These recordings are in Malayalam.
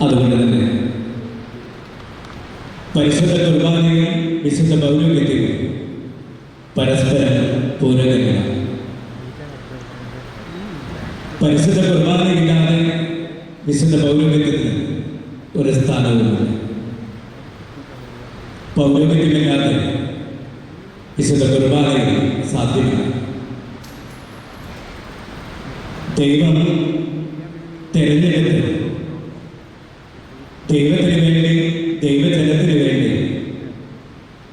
അതുകൊണ്ട് തന്നെ പരിശുദ്ധ കുർബാനയും വിശുദ്ധ പൗരോഹിത്യവും പരസ്പരം പൂരകങ്ങളാണ്. പരിശുദ്ധ കുർബാനയില്ലാതെ വിശുദ്ധ പൗരോഹിത്യത്തിന് ഒരു സ്ഥാനവുമില്ല. പൗരോഹിത്യമില്ലാതെ വിശുദ്ധ കുർബാനയിൽ സാധ്യമല്ല. ദൈവം തെരഞ്ഞെടുത്ത് ദൈവത്തിന് വേണ്ടി ദൈവജനത്തിന് വേണ്ടി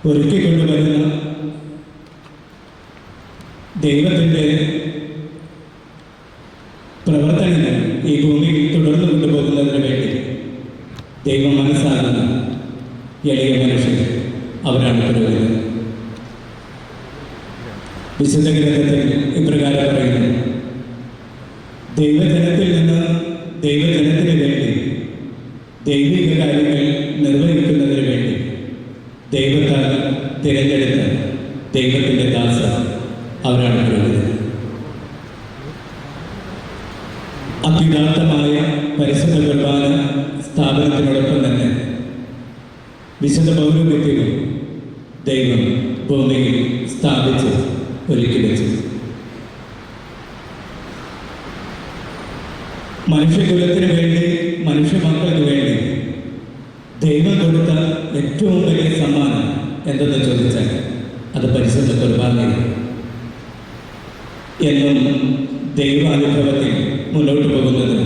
ഒരുക്കിക്കൊണ്ടുവരുന്ന ദൈവത്തിൻ്റെ പ്രവർത്തനങ്ങൾ ഈ ഭൂമിയിൽ തുടർന്നു കൊണ്ടുപോകുന്നതിന് വേണ്ടി ദൈവം മനസ്സാകുന്ന എളിയ മനുഷ്യർ അവരാണ് പുരോഹിതർ. വിശുദ്ധ ഗ്രന്ഥത്തിൽ ഇപ്രകാരം പറയുന്നു: ദൈവജനത്തിൽ നിന്ന് ദൈവജനത്തിന് വേണ്ടി ദൈവിക കാര്യങ്ങൾ നിർവഹിക്കുന്നതിന് വേണ്ടി ദൈവത്താൽ തിരഞ്ഞെടുത്ത ദൈവത്തിൻ്റെ ദാസർ അവരാണ് പുരോഹിതർ. അത്യുദാത്തമായ പരിശുദ്ധ കുർബാന സ്ഥാപനത്തിനോടൊപ്പം തന്നെ വിശുദ്ധ പൗരോഹിത്യവും ദൈവം ഭൂമിയിൽ സ്ഥാപിച്ച് ഒരുക്കി വെച്ചു. മനുഷ്യകുലത്തിന് വേണ്ടി, മനുഷ്യ മക്കൾക്ക് വേണ്ടി ദൈവം കൊടുത്ത ഏറ്റവും വലിയ സമ്മാനം എന്തെന്ന് ചോദിച്ചാൽ അത് പരിശുദ്ധ കുർബാനയാണ്. എന്നും ദൈവാനുഭവത്തിൽ മുന്നോട്ട് പോകുന്നത്,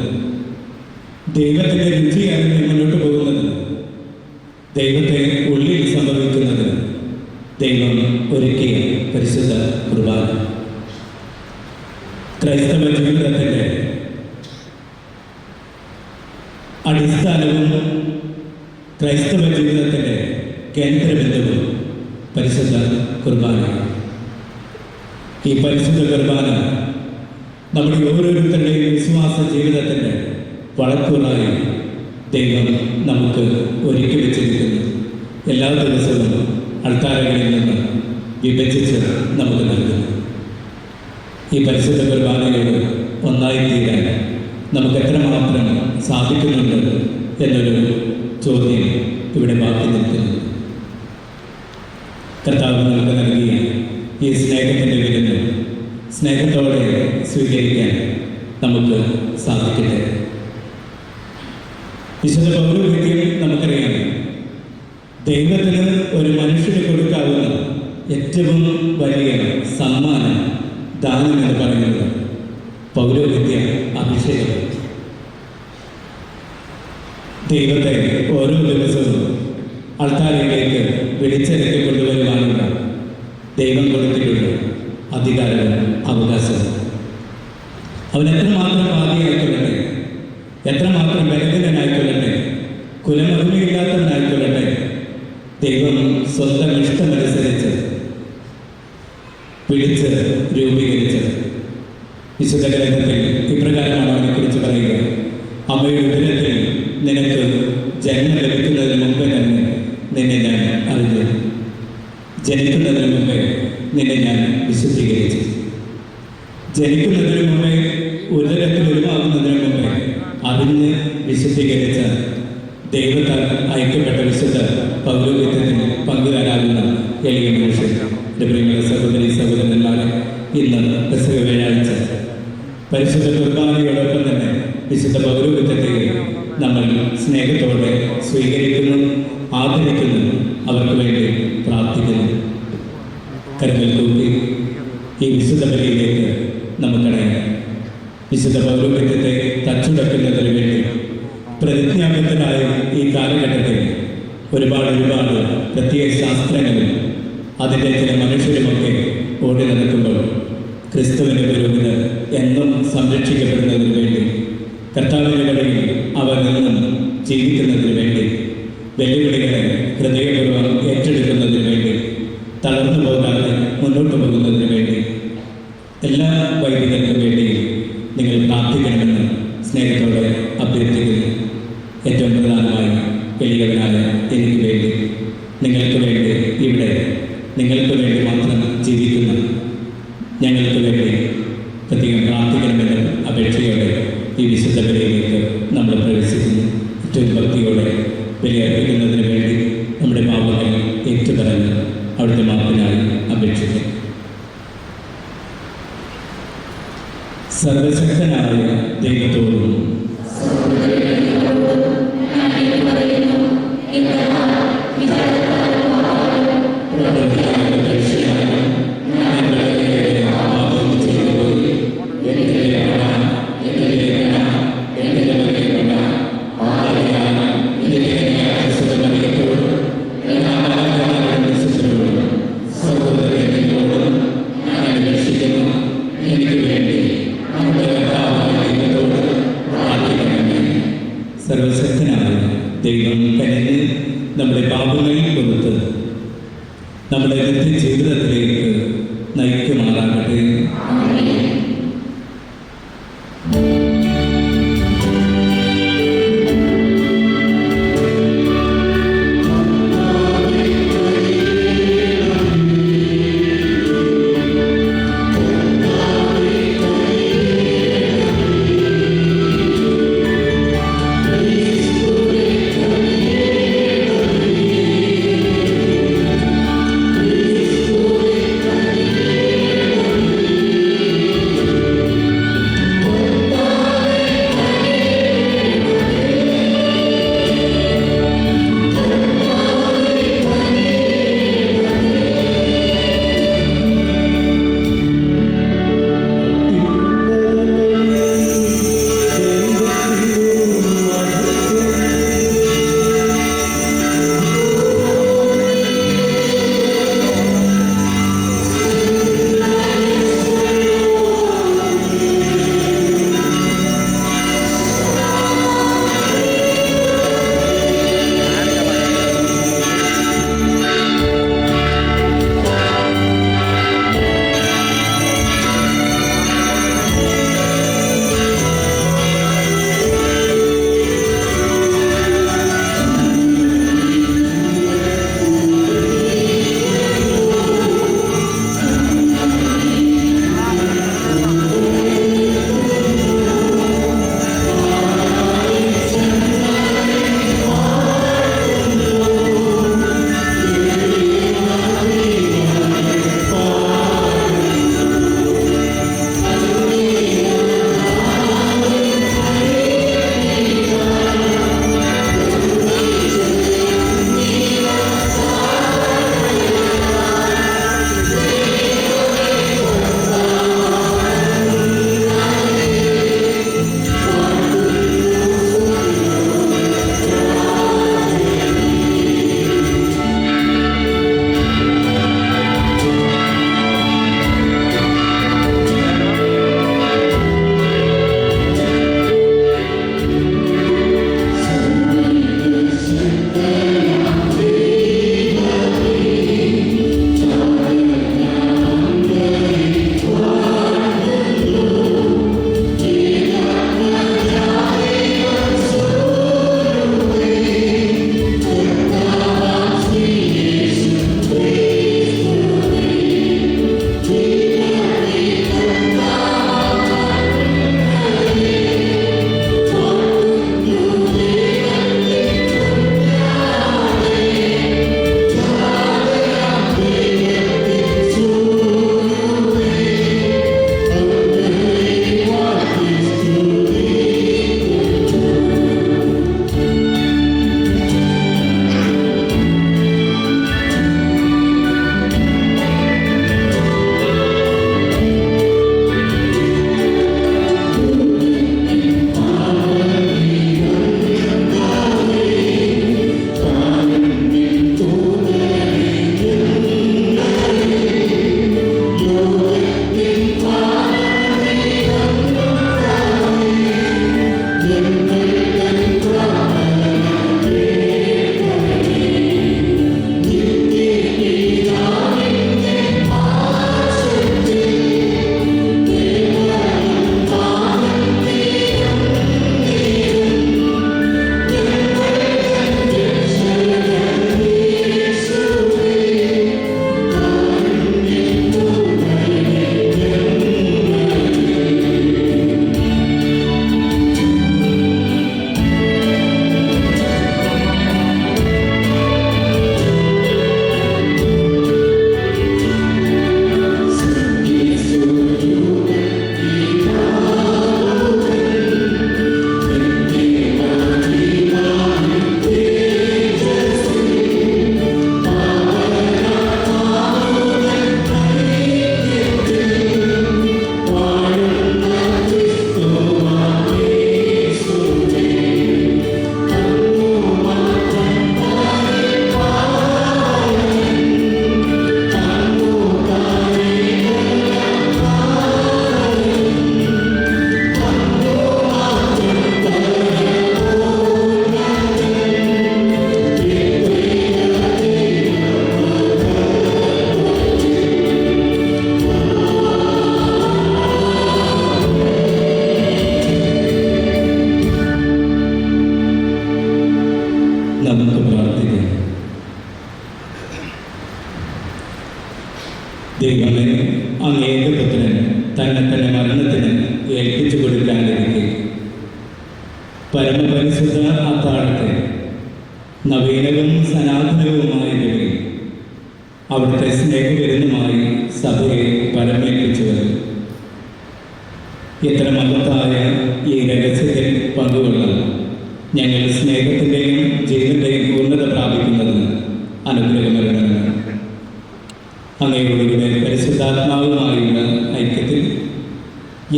ദൈവത്തിൻ്റെ രുചി അറിഞ്ഞ് മുന്നോട്ട് പോകുന്നത്, ദൈവത്തെ ഉള്ളിൽ സംഭവിക്കുന്നത് ദൈവം ഒരുക്കിയ പരിശുദ്ധ കുർബാന ക്രൈസ്തവ ജീവിതത്തിൻ്റെ അടിസ്ഥാനവും ക്രൈസ്തവ ജീവിതത്തിൻ്റെ കേന്ദ്രബിന്ദുവും പരിശുദ്ധ കുർബാന. ഈ പരിശുദ്ധ കുർബാന നമ്മുടെ ഓരോരുത്തരുടെയും വിശ്വാസ ജീവിതത്തിൻ്റെ വളക്കൂറായി ദൈവം നമുക്ക് ഒരുക്കി വെച്ചിരിക്കുന്നു. എല്ലാ ദിവസവും അൾത്താരകളിൽ നിന്ന് വിഭജിച്ച് നമുക്ക് നൽകുന്നു. ഈ പരിശുദ്ധ കുർബാനയോട് ഒന്നായിത്തീരാൻ നമുക്ക് എത്രമാത്രം സാധിക്കുന്നുണ്ട് എന്നൊരു ചോദ്യം ഇവിടെ ബാക്കി നിൽക്കുന്നു. കർത്താവ് നമുക്ക് നൽകിയ ഈ സ്നേഹത്തിൻ്റെ വിരുന്ന് സ്നേഹത്തോടെ സ്വീകരിക്കാൻ നമുക്ക് സാധിക്കട്ടെ. വിശുദ്ധ പൗരോഹിത്യം നമുക്കറിയാം, ദൈവത്തിന് ഒരു മനുഷ്യന് കൊടുക്കാവുന്ന ഏറ്റവും വലിയ സമ്മാനം, ദാനം എന്ന് പറയുന്നത് പൗരോഹിത്യ അഭിഷേകം. ദൈവത്തെ ഓരോ ദിവസവും അൾത്താരയിലേക്ക് വിളിച്ചിറക്കി കൊണ്ടുവരുവാനുള്ള ദൈവം കൊടുത്തിട്ടുള്ള അധികാരവും അവകാശവും. അവൻ എത്രമാത്രം പാപിയായിക്കൊള്ളട്ടെ, എത്രമാത്രം ബലഹീനനായിക്കൊള്ളട്ടെ, കുലമഹിമയില്ലാത്തവനായിക്കൊള്ളട്ടെ, ദൈവം സ്വന്തം ഇഷ്ടമനുസരിച്ച് പിടിച്ച് രൂപീകരിച്ച് വിശുദ്ധ ഗ്രന്ഥത്തിൽ ഇപ്രകാരമാണ് അവനെക്കുറിച്ച് പറയുക: അമ്മയുടെ ഉദരത്തിൽ നിനക്ക് ജന്മം ലഭിക്കുന്നതിന് മുമ്പേ തന്നെ നിന്നെ ഞാൻ അറിഞ്ഞു, ജനിക്കുന്നതിന് മുമ്പേ നിന്നെ ഞാൻ വിശുദ്ധീകരിച്ചു. ജനിക്കുന്നതിന് മുമ്പേ, ഉദരത്തിൽ ഉരുവാകുന്നതിന് മുമ്പേ അറിഞ്ഞ് വിശുദ്ധീകരിച്ച ദൈവത്താൽ അയക്കപ്പെട്ട വിശുദ്ധ പൗരോഹിത്യത്തിന് പങ്കുകാരാകുന്ന എളിയ മനുഷ്യർ. പ്രിയമുള്ള സഹോദരി സഹോദരന്മാരെ, ഇന്ന് പെസഹ വ്യാഴാഴ്ച പരിശുദ്ധ കുർബാനയോടൊപ്പം തന്നെ വിശുദ്ധ പൗരോഹിത്യത്തെ നമ്മൾ സ്നേഹത്തോടെ സ്വീകരിക്കുന്നു, ആദരിക്കുന്നു, അവർക്ക് വേണ്ടി പ്രാർത്ഥിക്കുന്നു. കരുതൽ കൂട്ടി ഈ വിശുദ്ധ ബലിയിലേക്ക് നമുക്കടയാം. വിശുദ്ധ പൗരോഹിത്യത്തെ തച്ചുടക്കുന്നതിന് വേണ്ടി പ്രതിജ്ഞാബദ്ധരായ ഈ കാലഘട്ടത്തിൽ ഒരുപാട് പ്രത്യയ ശാസ്ത്രങ്ങളും അതിൻ്റെ ചില മനുഷ്യരുമൊക്കെ ഓടി നടക്കുമ്പോൾ ക്രിസ്തുവിൻ്റെ പുരോഹിതർ എന്നും സംരക്ഷിക്കപ്പെടുന്നതിന് വേണ്ടി, കർത്താവിൻ്റെ വഴിയിൽ അവർ നിന്നും ജീവിക്കുന്നതിന് വേണ്ടി, വെല്ലുവിളികളെ ഹൃദയപൂർവ്വം ഏറ്റെടുക്കുന്നതിന് വേണ്ടി, തളർന്നു പോകാതെ മുന്നോട്ട് പോകുന്നതിന് വേണ്ടി എല്ലാ വൈദികർക്കും വേണ്ടി നിങ്ങൾ പ്രാർത്ഥിക്കണമെന്ന് സ്നേഹത്തോടെ അഭ്യർത്ഥിക്കുന്നു. ഏറ്റവും പ്രധാനമായി എളിയവനായ എനിക്ക് വേണ്ടി, നിങ്ങൾക്ക് വേണ്ടി, ഇവിടെ നിങ്ങൾക്ക് വേണ്ടി മാത്രം ജീവിക്കുന്ന ഞങ്ങൾക്ക് വേണ്ടി പ്രത്യേകം പ്രാർത്ഥിക്കണമെന്ന് അപേക്ഷയോടെ ഈ വിശുദ്ധ ബലിയിലേക്ക് നമ്മൾ പ്രവേശിക്കുന്നു. ഏറ്റവും ഭക്തിയോടെ ബലിയർപ്പിക്കുന്നതിന് വേണ്ടി നമ്മുടെ പാപങ്ങൾ ഏറ്റുപറഞ്ഞ് അവിടുത്തെ മാപ്പിനായി അപേക്ഷിക്കും. സർവശക്തനായ ദൈവത്തോടും സർവശക്തനായ ദൈവം കനിഞ്ഞ് നമ്മുടെ പാപങ്ങളിൽ കൊടുത്ത് നമ്മുടെ നിത്യജീവിതത്തിലേക്ക് നയിക്കുമാറാകട്ടെ. Please, പരമപരിശുദ്ധ അത്താഴത്തെ നവീനവും സനാതനവുമായ അവിടുത്തെ സ്നേഹവിരുന്നുമായി സഭയെ പരമേൽപ്പിച്ചു വരും. ഇത്ര മഹത്തായ ഈ രഹസ്യത്തിൽ പങ്കുകൊള്ളാൻ ഞങ്ങൾ സ്നേഹത്തിൻ്റെയും ജീവന്റെയും പൂർണ്ണത പ്രാപിക്കുന്നതിന് അനുഗ്രഹമരുന്നത്. അങ്ങയുടെ പരിശുദ്ധാത്മാവുമായുള്ള ഐക്യത്തിൽ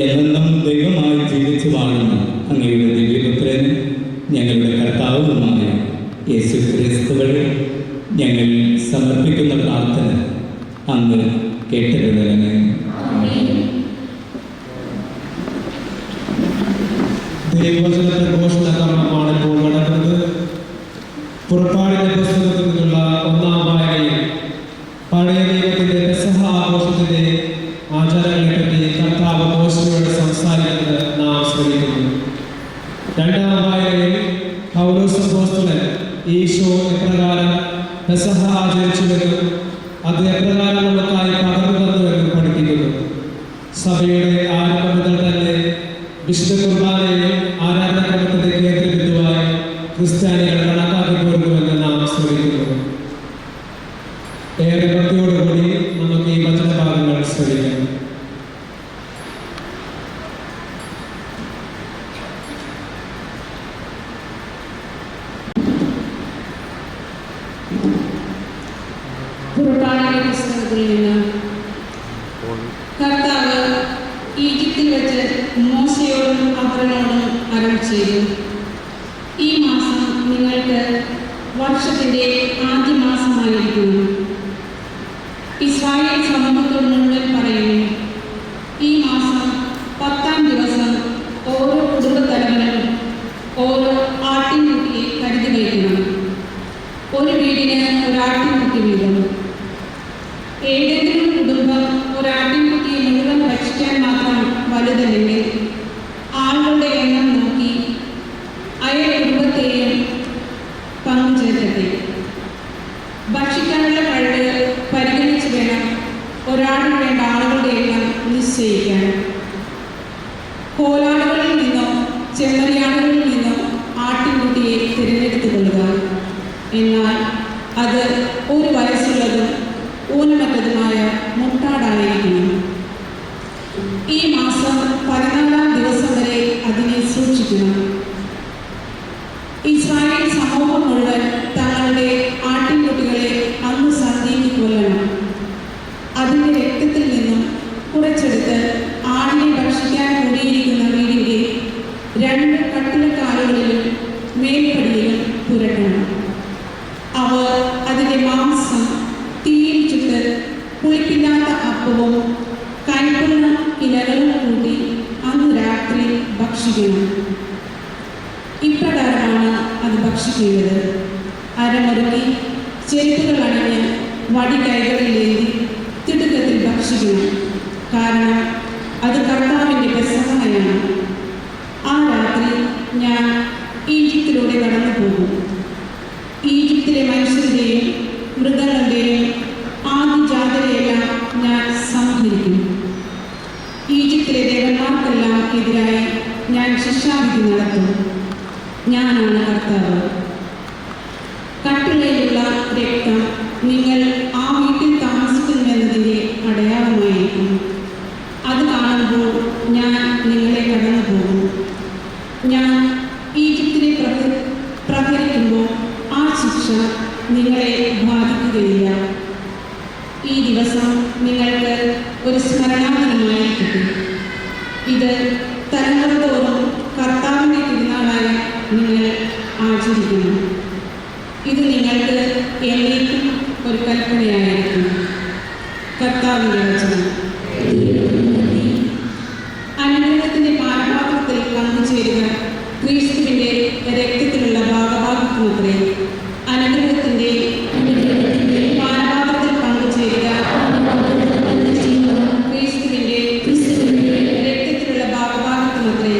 എന്നെന്നും ദൈവമായി ജീവിച്ചു വാഴുന്ന അങ്ങയുടെ ദിവ്യപുത്രൻ ഞങ്ങളുടെ കർത്താവുമായ യേശു ക്രിസ്തുവഴി ഞങ്ങൾ സമർപ്പിക്കുന്ന പ്രാർത്ഥന അങ്ങ് കേട്ടിരുന്നതിന് ദൈവവചന പ്രഘോഷണ കർമ്മമാണ് ഇപ്പോൾ നടക്കുന്നത്. പുറപ്പാടിന്റെ പുസ്തകത്തിൽ നിന്നുള്ള 1-ാം വായനയിൽ പഴയ നിയമത്തിന്റെ പെസഹ ആഘോഷത്തിന്റെ ആചാരങ്ങളെപ്പറ്റി കർത്താവ് മോശയോട് സംസാരിക്കുന്നത് നാം ശ്രമിക്കുന്നു. 2-ാം വായനയിൽ പൗലോസ് അപ്പോസ്തലൻ ഈശോ എപ്രകാരം പെസഹ ആചരിച്ചുവെന്നും അത് എപ്രകാരം നമുക്കായി പകർന്നു തന്നുവെന്നും പഠിപ്പിക്കുന്നു. സഭയുടെ ആരംഭം മുതൽ തന്നെ വിശുദ്ധ കുർബാനയെ ആരാധനാക്രമത്തിന്റെ കേന്ദ്രബിന്ദുവായി ക്രിസ്ത്യാനികൾ കണക്കാക്കി പോരുന്നുവെന്ന് നാം ശ്രമിക്കുന്നു. ഏറെ ഭക്തിയോടുകൂടി നമുക്ക് ഈ വചനഭാഗങ്ങൾ ശ്രമിക്കാം. പുറപ്പാടിന്റെ പുസ്തകത്തിൽ നിന്ന് കർത്താവ് ഈജിപ്തിൽ വെച്ച് മോശയോടും അഹ്റോനോടും അരുളിച്ചെയ്തു. ഈ മാസം നിങ്ങൾക്ക് വർഷത്തിന്റെ ആദ്യ മാസമായിരിക്കുന്നു. ഇസ്രായേൽ സമൂഹത്തോട് മുഴുവൻ പറയുന്നു, ഈ മാസം 10-ാം ദിവസം ഓരോ കുടുംബത്തലവനും ഓരോ ആട്ടിൻകുട്ടിയെ കരുതി വയ്ക്കണം. ഒരു വീടിന് ഒരാട്ടിൻകുട്ടി വീതം. ഏതെങ്കിലും കുടുംബം ഒരാട്ടിൻകുട്ടിയെ മുഴുവൻ ഭക്ഷിക്കാൻ മാത്രം വലുതല്ലെങ്കിൽ ആളുകളുടെ എണ്ണം നോക്കി അയൽ കുടുംബത്തെയും പങ്കുചേർക്കട്ടെ. ഭക്ഷിക്കാനുള്ള കഴിവ് പരിഗണിച്ച് വേണം ഒരാളിന് വേണ്ട ആളുകളുടെ എണ്ണം നിശ്ചയിക്കാൻ. കോലാടുകളിൽ നിന്നോ ചെമ്മരിയാടുകളിൽ നിന്നോ ആട്ടിൻകുട്ടിയെ തിരഞ്ഞെടുത്തു കൊള്ളുക. എന്നാൽ അത് 1 വയസ്സുള്ളതും ഊനമറ്റതുമായ മുട്ടാടായിരിക്കണം. ഈ മാസം 14-ാം ദിവസം വരെ അതിനെ സൂക്ഷിക്കണം. ഇസ്രായേൽ സമൂഹം മുഴുവൻ തങ്ങളുടെ ആട്ടിൻകുട്ടികളെ അന്ന് സന്ധ്യയ്ക്ക് കൊല്ലണം. അതിൻ്റെ രക്തത്തിൽ നിന്നും കുറച്ചെടുത്ത് ആടിനെ ഭക്ഷിക്കാൻ കൂടിയിരിക്കുന്ന വീടിൻ്റെ 2 കട്ടിലക്കാലുകളിലും മേൽപ്പടിയിലും പുരട്ടണം. അവർ അതിൻ്റെ മാംസം തീയിൽ ചുട്ട് പുളിപ്പില്ലാത്ത അപ്പവും കൈപ്പുള്ള ഇലകളും കൂട്ടി അന്ന് രാത്രി ഭക്ഷിക്കണം. ഇപ്രകാരമാണ് അത് ഭക്ഷിക്കുന്നത്. അരമുറുക്കി ചെരുപ്പുകൾ അണിഞ്ഞ് വടി കൈകളിലേന്തി തിടുക്കത്തിൽ ഭക്ഷിക്കണം. കാരണം അത് കർത്താവിൻ്റെ പെസഹയാണ്. ആ രാത്രി ഞാൻ ഈജിപ്തിലൂടെ കടന്നു പോകും. ഈജിപ്തിലെ മനുഷ്യരുടെയും മൃഗങ്ങളുടെയും ആദിജാതരെയെല്ലാം ഞാൻ സംഹരിക്കും. ഈജിപ്തിലെ ദേവന്മാർക്കെല്ലാം എതിരായി ഞാൻ ശിക്ഷാവിധി നടത്തും. ഞാനാണ് കർത്താവ്. കട്ടിളയിലുള്ള രക്തം നിങ്ങൾ ആ വീട്ടിൽ താമസിക്കുന്നുവെന്നതിൻ്റെ അടയാളമായിരിക്കും. അത് കാണുമ്പോൾ ഞാൻ നിങ്ങളെ കടന്നു പോകും. ഞാൻ ഈജിപ്തിനെ പ്രഹരിക്കുമ്പോൾ ആ ശിക്ഷ നിങ്ങളെ ബാധിക്കുകയില്ല. ഈ ദിവസം നിങ്ങൾക്ക് ഒരു സ്മരണാദിനമായി കിട്ടും. ഇത് തലമുറ തോറും കർത്താവിൻ്റെ തിരുനാളായി നിങ്ങൾ ആചരിക്കണം. ഇത് നിങ്ങൾക്ക് എന്നേക്കും ഒരു കൽപ്പനയായിരിക്കും. കർത്താവിൻ്റെ വചനം. അനുഗ്രഹത്തിൻ്റെ പാനപാത്രത്തിൽ പങ്കുചേരുക ക്രിസ്തുവിൻ്റെ രക്തത്തിലുള്ള ഭാഗഭാഗത്തുമത്രേ. അനുഗ്രഹത്തിൻ്റെ പാനപാത്രത്തിൽ പങ്കുചേരുക ക്രിസ്തുവിൻ്റെ രക്തത്തിലുള്ള ഭാഗഭാഗത്തുമത്രേ.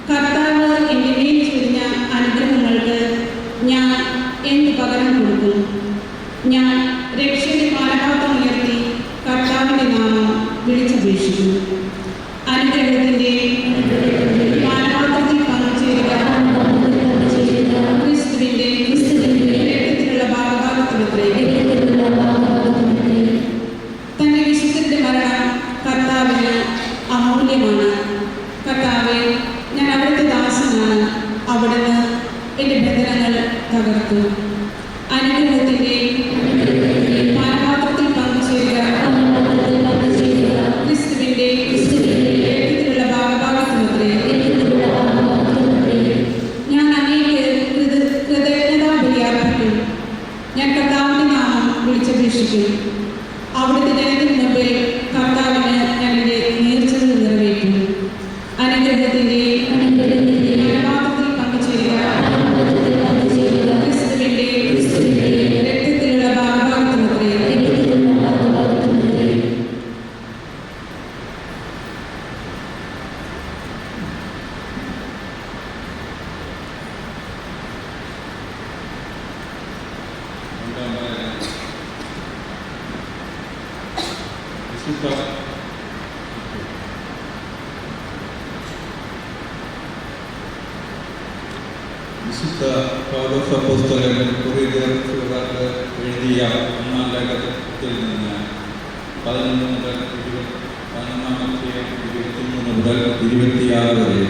കർത്താവ് എൻ്റെ മേൽ ചൊരിഞ്ഞ അനുഗ്രഹങ്ങൾക്ക് ഞാൻ എന്ത് പകരം കൊടുക്കും? ഞാൻ രക്ഷയുടെ പാനപാത്രം ഉയർത്തി കർത്താവിൻ്റെ നാമം വിളിച്ചപേക്ഷിക്കും. അനുഗ്രഹത്തിൻ്റെ അനുഗ്രഹത്തിന്റെയും മനോഭാവത്തിൽ പങ്കുചേരുക. ക്രിസ്തുവിന്റെ രക്തത്തിലുള്ള ഭാഗഭാഗത്തുമുദ്രേ. വിശുദ്ധ പൗലോസ് അപ്പോസ്തലൻ കൊറിന്ത്യർക്ക് എഴുതിയ ഒന്നാം ലേഖനത്തിൽ നിന്ന് 11 മുതൽ 23 മുതൽ 26 വരെ.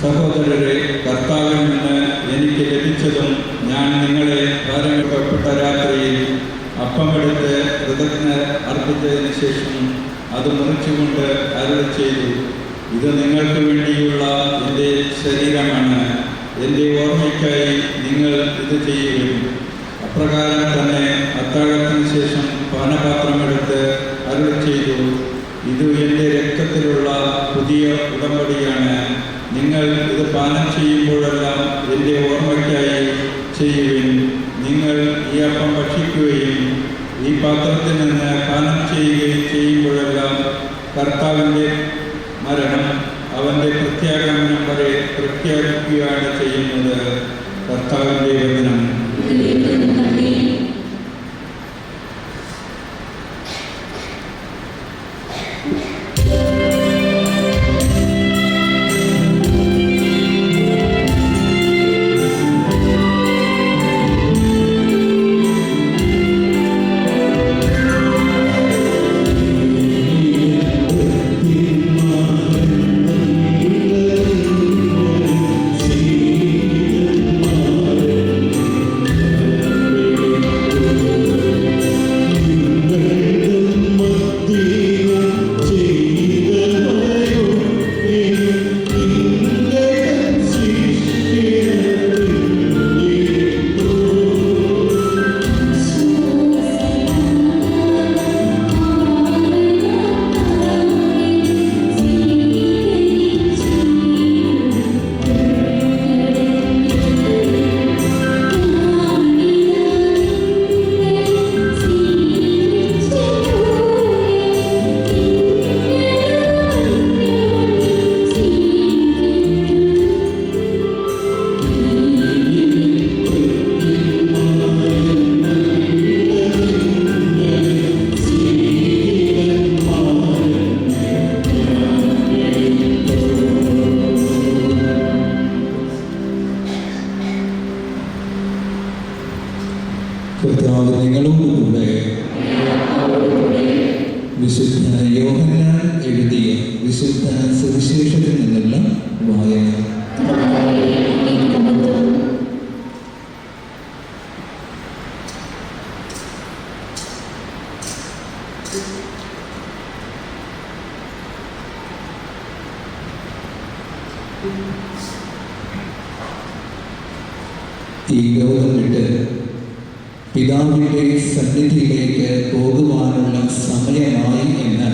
സഹോദരരെ, കർത്താവിൽ നിന്ന് എനിക്ക് ലഭിച്ചതും ഞാൻ നിങ്ങളെ പ്രാരംഭിക്കപ്പെട്ട രാത്രിയിൽ അപ്പമെടുത്ത് കൃതജ്ഞത അർപ്പിച്ചതിന് ശേഷം അത് മുറിച്ചുകൊണ്ട് അരുളി ചെയ്തു, ഇത് നിങ്ങൾക്ക് വേണ്ടിയുള്ള എൻ്റെ ശരീരമാണ്, എൻ്റെ ഓർമ്മയ്ക്കായി നിങ്ങൾ ഇത് ചെയ്യുകയും. അപ്രകാരം തന്നെ അത്താഴത്തിന് ശേഷം പാനപാത്രമെടുത്ത് അരുളി ചെയ്തു, ഇത് എൻ്റെ രക്തത്തിലുള്ള പുതിയ ഉടമ്പടിയാണ്. നിങ്ങൾ ഇത് പാനം ചെയ്യുമ്പോഴെല്ലാം എൻ്റെ ഓർമ്മയ്ക്കായി ചെയ്യുകയും. നിങ്ങൾ ഈ അപ്പം ഭക്ഷിക്കുകയും ഈ പാത്രത്തിൽ നിന്ന് പാനം ചെയ്യുകയും ചെയ്യുമ്പോഴെല്ലാം കർത്താവിൻ്റെ മരണം അവൻ്റെ പ്രത്യാഗമനം വരെ പ്രഖ്യാപിക്കുകയാണ് ചെയ്യുന്നത്. കർത്താവിൻ്റെ വചനം. കർത്താവ് നിങ്ങളോടുകൂടെ. വിശുദ്ധ യോഹന്നാൻ എഴുതിയ വിശുദ്ധ സുവിശേഷത്തിൽ നിന്നുള്ള വായന. ഈ ലോകം വിട്ട് പിതാവിൻ്റെ സന്നിധിയിലേക്ക് പോകുവാനുള്ള സമയമായി എന്ന്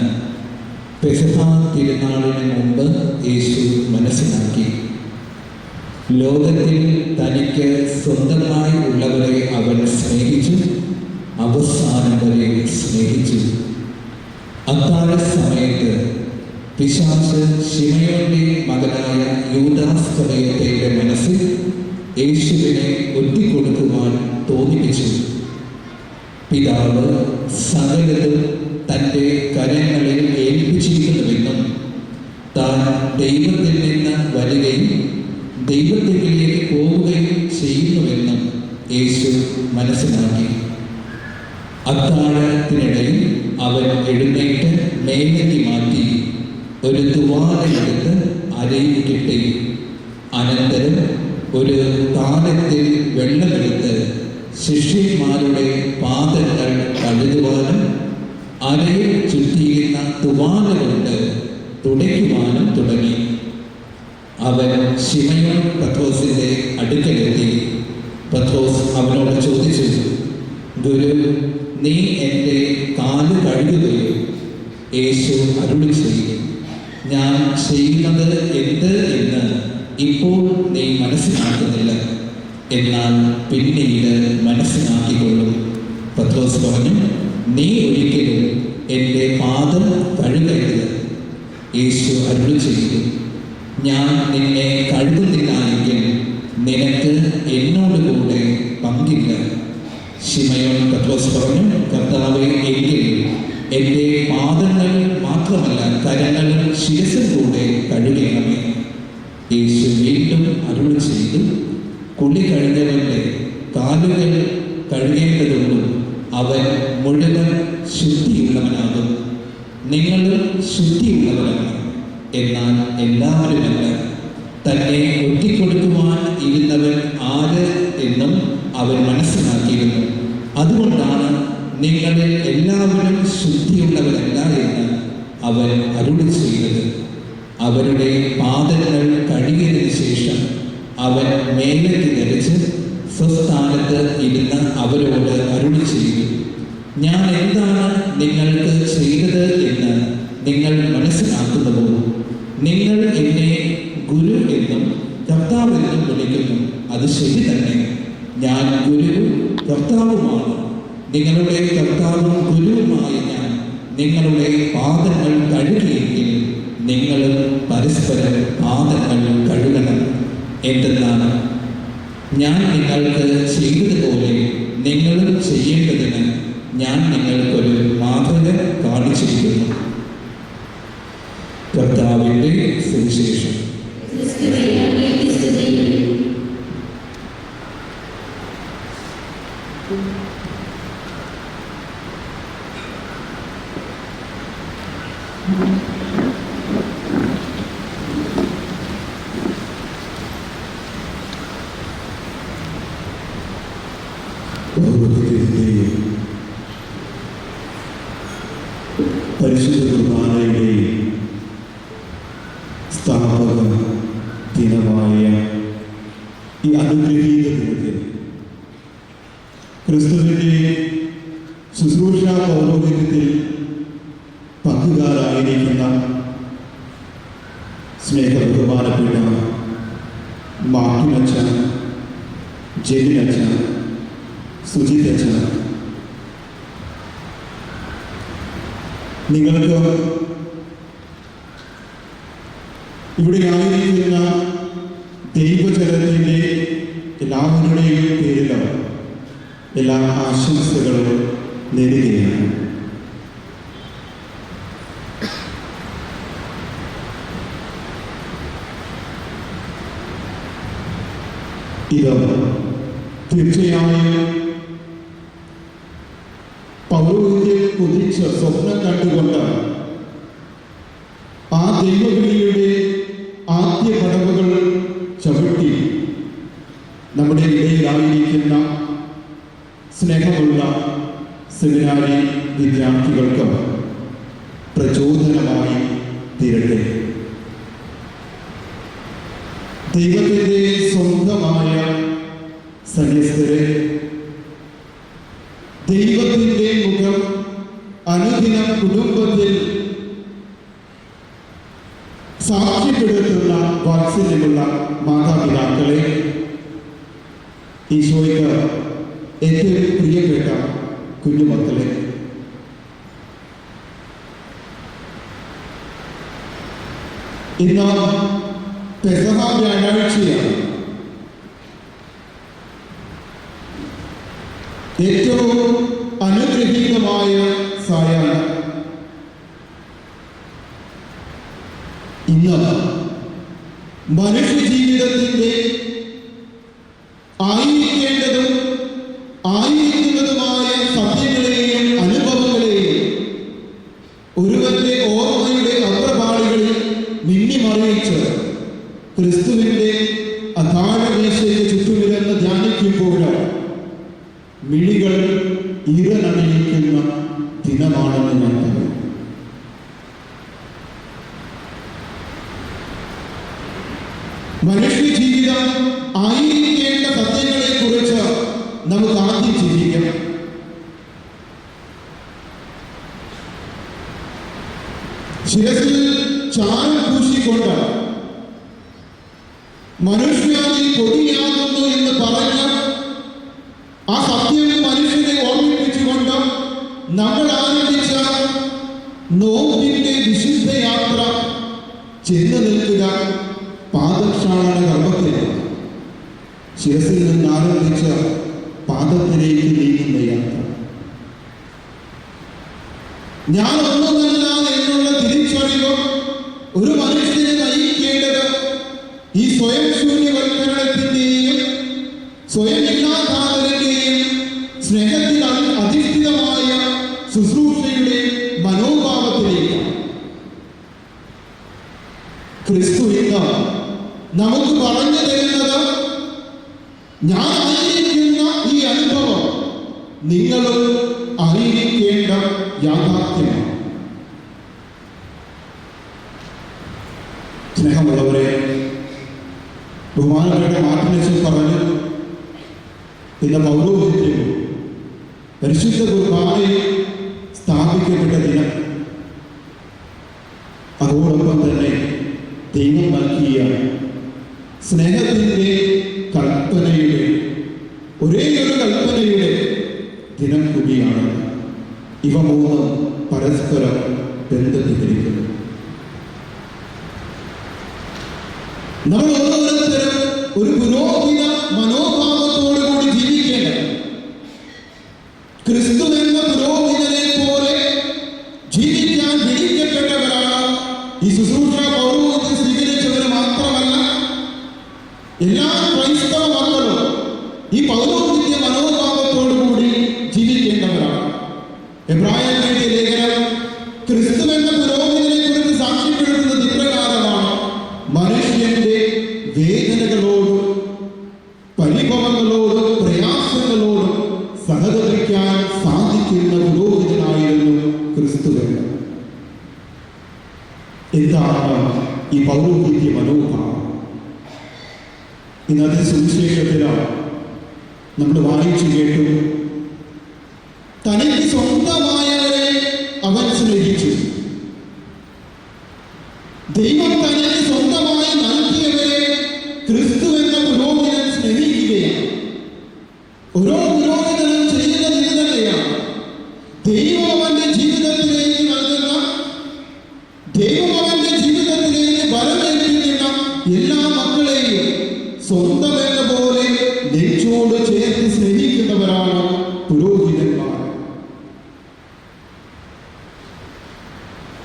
പെസഹ തിരുനാളിന് മുമ്പ് യേശു മനസ്സിലാക്കി. ലോകത്തിൽ തനിക്ക് സ്വന്തമായി ഉള്ളവരെ അവൻ സ്നേഹിച്ചു, അവസാനം വരെ സ്നേഹിച്ചു. അത്താഴ സമയത്ത് പിശാച് ശിമയോന്റെ മകനായ യൂദാസ്കറിയോത്തിന്റെ മനസ്സിൽ യേശുവിനെ ഒറ്റിക്കൊടുക്കുവാൻ തോന്നിപ്പിച്ചു. പിതാവ് സകലതും തൻ്റെ കരങ്ങളിൽ ഏൽപ്പിച്ചിരിക്കുന്നുവെന്നും താൻ ദൈവത്തിൽ നിന്ന് വരികയും ദൈവത്തിലേക്ക് പോവുകയും ചെയ്യുന്നുവെന്നും യേശു മനസ്സിലാക്കി. അത്താഴത്തിനിടയിൽ അവൻ എഴുന്നേറ്റ് മേലേക്ക് മാറ്റി ഒരു തുവാലയെടുത്ത് അരയിൽ കെട്ടി. അനന്തരം ഒരു താലത്തിൽ വെള്ളമെടുത്ത് ശിഷ്യന്മാരുടെ പാദങ്ങൾ കഴുകുവാനും അരയിൽ ചുറ്റിയിരുന്ന തുവാല കൊണ്ട് തുടയ്ക്കുവാനും തുടങ്ങി. അവൻ ശിമയോൻ പത്രോസിന്റെ അടുക്കലെത്തി. പത്രോസ് അവനോട് ചോദിച്ചു, ഗുരു, നീ എൻ്റെ കാല് കഴുകുകയോ? യേശു അരുളി ചെയ്തു, ഞാൻ ചെയ്യുന്നത് എന്ത് എന്ന് ഇപ്പോൾ നീ മനസ്സിലാക്കുന്നില്ല, എന്നാൽ പിന്നീട് മനസ്സിലാക്കിക്കൊള്ളും. പത്രോസ് പറഞ്ഞു, നീ ഒരിക്കലും എൻ്റെ പാദം കഴുകരുത്. യേശു അരുളി ചെയ്തു, ഞാൻ നിന്നെ കഴുകുന്നില്ല എങ്കിൽ നിനക്ക് എന്നോട് കൂടെ പങ്കില്ല. ശിമയോൻ പത്രോസ് പറഞ്ഞു, കർത്താവേ, എങ്കിൽ എൻ്റെ പാദങ്ങൾ മാത്രമല്ല കരങ്ങളും ശിരസും കൂടെ കഴുകണമേ. യേശു വീണ്ടും അരുളി ചെയ്തു, കുളി കഴിഞ്ഞവൻ്റെ കാലുകൾ കഴുകേണ്ടതുള്ളൂ, അവൻ മുഴുവൻ ശുദ്ധിയുള്ളവനാകും. നിങ്ങളും ശുദ്ധിയുള്ളവരാണ്, എന്നാൽ എല്ലാവരുമല്ല. തന്നെ ഒറ്റിക്കൊടുക്കുവാൻ ഇരുന്നവൻ ആര് എന്നും അവൻ മനസ്സിലാക്കിയിരുന്നു. അതുകൊണ്ടാണ് നിങ്ങളിൽ എല്ലാവരും ശുദ്ധിയുള്ളവരല്ല എന്ന് അവൻ അരുളി ചെയ്തത്. അവരുടെ പാദങ്ങൾ കഴുകിയതിനു ശേഷം അവൻ മേലേക്ക് ധരിച്ച് സ്വസ്ഥാനത്ത് ഇരുന്ന് അവരോട് അരുളി ചെയ്തു, ഞാൻ എന്താണ് നിങ്ങൾക്ക് ചെയ്തത് എന്ന് നിങ്ങൾ മനസ്സിലാക്കുന്നുവോ? നിങ്ങൾ എന്നെ ഗുരു എന്നും കർത്താവെന്നും വിളിക്കുന്നു. അത് ശരി തന്നെ. ഞാൻ ഗുരുവും കർത്താവുമാണ്. നിങ്ങളുടെ കർത്താവും ഗുരുവുമായ ഞാൻ നിങ്ങളുടെ പാദങ്ങൾ കഴുകിയെങ്കിൽ നിങ്ങളും പരസ്പരം പാദങ്ങൾ കഴുകണം. എന്തെന്നാണ് ഞാൻ നിങ്ങൾക്ക് ചെയ്തതുപോലെ നിങ്ങളും ചെയ്യേണ്ടതിന് ഞാൻ നിങ്ങൾക്കൊരു മാതൃക കാണിച്ചിരിക്കുന്നു. കർത്താവിൻ്റെ സുവിശേഷം. പരിശുദ്ധ കുർബാനയുടെയും സ്ഥാപക ദിനമായ ഈ അനുഗ്രഹീത ദിനത്തിൽ ക്രിസ്തുവിൻ്റെ ശുശ്രൂഷ പൗരോഹിത്യത്തിൽ പങ്കുകാരായിരിക്കുന്ന സ്നേഹബഹുമാനപ്പെട്ട മാർട്ടിനച്ച, ജെലിനച്ച, സുജിതച്ച, നിങ്ങൾക്ക് ഇവിടെ ആയിരിക്കുന്ന ദൈവജനത്തിൻ്റെ എല്ലാവരുടെയും പേരിലോ എല്ലാ ആശംസകളും നേരുകയാണ്. ഇത് തീർച്ചയായും പൗരോഹിത്യം കുതിച്ച് സ്വപ്നം കണ്ടുകൊണ്ട് ആ ദൈവവിളിയുടെ ആദ്യ പടവുകൾ ചവിട്ടി നമ്മുടെ ഇടയിലായിരിക്കുന്ന സ്നേഹമുള്ള സെമിനാരി വിദ്യാർത്ഥികൾക്ക് പ്രചോദനമായി തീരട്ടെ. ദൈവത്തിൻ്റെ സ്വന്തമായ സന്യസ്തരെ ദൈവത്തിൻ്റെ മുഖം അനുദിനം കുടുംബത്തിൽ സാക്ഷ്യപ്പെടുത്തുന്ന വാത്സല്യമുള്ള മാതാപിതാക്കളെ, ഈശോയ്ക്ക് ഏറ്റവും പ്രിയപ്പെട്ട കുഞ്ഞുമക്കളെ, ഇന്ന് പെസഹ വ്യാഴാഴ്ചയാണ്. ഏറ്റവും അനുഗ്രഹീതമായ സായാഹ്നം. ഇന്ന് മനുഷ്യ ജീവിതത്തിൻ്റെ ആയിരിക്കേണ്ടതും ആയിരിക്കുന്നതുമായ സത്യങ്ങളെയും അനുഭവങ്ങളെയും ഒരുവന്റെ ഓർമ്മയുടെ അഗ്രപാളികളിൽ മിന്നിമറിയിച്ച് ക്രിസ്തുവിൻ്റെ അതാഴമേശയ്ക്ക് ചുറ്റുമിരുന്ന് ധ്യാനിക്കുമ്പോൾ മിഴികൾ ഇരനണിയിക്കുന്ന ദിനമാണെന്ന് ഞാൻ പറയും. മനുഷ്യ ജീവിതം ആയിരിക്കേണ്ട സത്യങ്ങളെ കുറിച്ച് നമുക്ക് ആദ്യം ചിന്തിക്കണം. ശിരസിൽ ചാരം പൂശിക്കൊണ്ട് മനുഷ്യാനിൽ പൊടിയാകുന്നു എന്ന് പറഞ്ഞ് ആ സത്യം മനുഷ്യനെ ഓർമ്മിപ്പിച്ചുകൊണ്ട് നമ്മൾ ആരംഭിച്ച നോമ്പിന്റെ വിശുദ്ധ യാത്ര ചെന്ന് നിൽക്കുക പാദക്ഷാളന ഗർഭത്തിൽ ശിരസിൽ നിന്ന് ആരംഭിച്ച പാദത്തിലേക്ക് നീങ്ങുന്ന യാത്ര. ഞാൻ ഒന്നുമല്ല എന്നുള്ള തിരിച്ചറിവ് ഒരു മനുഷ്യനെ നയിക്കേണ്ടത് ഈ സ്വയം ശൂന്യവൽക്കരണത്തിന്റെയും സ്വയം ഇല്ലാതാകലിന്റെയും സ്നേഹത്തിൽ അധിഷ്ഠിതമായ ശുശ്രൂഷയുടെ മനോഭാവത്തിലേക്കാണ്. ക്രിസ്തു ഇന്ന് നമുക്ക് പറഞ്ഞു തരുന്നത് ഞാൻ ആയിരിക്കുന്ന ഈ അനുഭവം നിങ്ങളും ആയിരിക്കേണ്ട യാഥാർത്ഥ്യമാണ്. സ്നേഹമുള്ളവരെ, ബഹുമാനപ്പെട്ട മാർട്ടിനച്ചൻ പറഞ്ഞു, ഇന്ന് പൗരോഹിത്യം പരിശുദ്ധ കുർബാനയിൽ സ്ഥാപിക്കപ്പെട്ട ദിനം. അതോടൊപ്പം തന്നെ ദൈവം നൽകിയ സ്നേഹത്തിൻ്റെ കൽപ്പനയുടെ ഒരേയൊരു കൽപ്പനയുടെ ദിനം കൂടിയാണ്. ഇവ മൂന്നും പരസ്പരം ബന്ധപ്പെട്ടിരിക്കുന്നു. നമ്മൾ ഓരോരുത്തരും ഒരു പുരോഹിത മനോഭാവത്തോടുകൂടി ജീവിക്കേണ്ടത്. ക്രിസ്തു എന്ന പുരോഹിതനെ പോലെ ജീവിക്കാൻ വിളിക്കപ്പെട്ടവരാണ് ഈ ശുശ്രൂഷ പൗരോഹിത്യം സ്വീകരിച്ചവർ മാത്രമല്ല, എല്ലാ ക്രൈസ്തവ മക്കളും ഈ പൗരോഹിത്യ മനോഭാവത്തോടുകൂടി ജീവിക്കേണ്ടവരാണ്. എബ്രായർക്ക് എഴുതിയ ലേഖനം ക്രിസ്തു എന്ന പുരോഹിതനെ കുറിച്ച് സാക്ഷ്യപ്പെടുത്തുന്നത് ഇപ്രകാരമാണ്: മനുഷ്യന്റെ വേദനകളോടും പരിഭവങ്ങളോടും പ്രയാസങ്ങളോടും സഹകരിക്കാൻ സാധിക്കുന്ന പുരോഹിതനായിരുന്നു ക്രിസ്തു. എന്താണ് ഈ പൗരോഹിത്യ മനോഭാവം? ഇന്നത്തെ സുവിശേഷത്തിലാണ് നമ്മൾ വായിച്ചു കേട്ടു, തനിക്ക് സ്വന്തമായവരെ അവൻ സ്നേഹിച്ചു. ദൈവം തനിക്ക് സ്വന്തമായി നൽകിയവരെ ക്രിസ്തു എന്ന പുരോഹിതൻ സ്നേഹിക്കുകയാണ്. ഓരോ പുരോഹിതനും ചെയ്യുന്നത് ഇത് തന്നെയാണ്. ദൈവം അവന്റെ ജീവിതത്തിലേക്ക് നൽകുന്ന, ദൈവം അവന്റെ ജീവിതത്തിലേക്ക് വരവേൽപ്പിക്കുന്ന എല്ലാ മക്കളെയും സ്വന്തം എന്ന പോലെ നെഞ്ചോട് ചേർത്ത് സ്നേഹിക്കുന്നവരാണ് പുരോഹിതന്മാർ.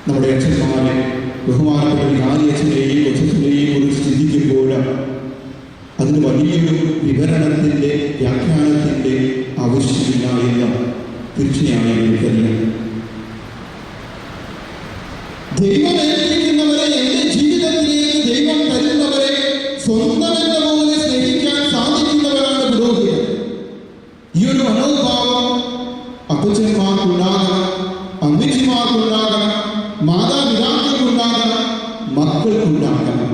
നമ്മുടെ അച്ഛന്മാരെ, ബഹുമാനപ്പെട്ട വികാരിയച്ഛനെയും കൊച്ചച്ഛനെയും കുറിച്ച് ചിന്തിക്കുമ്പോൾ അതിന് വലിയൊരു വിവരണത്തിൻ്റെ വ്യാഖ്യാനത്തിൻ്റെ ആവശ്യമില്ല എന്ന് തീർച്ചയായും എനിക്കറിയാം. ദൈവം ഏൽപ്പിക്കുന്നവരെ, എൻ്റെ ജീവിതത്തിലേക്ക് ദൈവം തരുന്നവരെ സ്വന്തം എന്ന പോലെ സ്നേഹിക്കാൻ സാധിക്കുന്നവരാണ് പുരോഹിതർ. ഈ ഒരു മനോഭാവം അപ്പച്ചന്മാർക്കുണ്ടാകണം, അമ്മച്ചിമാർക്കുണ്ടാകണം, മാതാപിതാക്കൾക്കുണ്ടാകണം, മക്കൾക്കുണ്ടാകണം.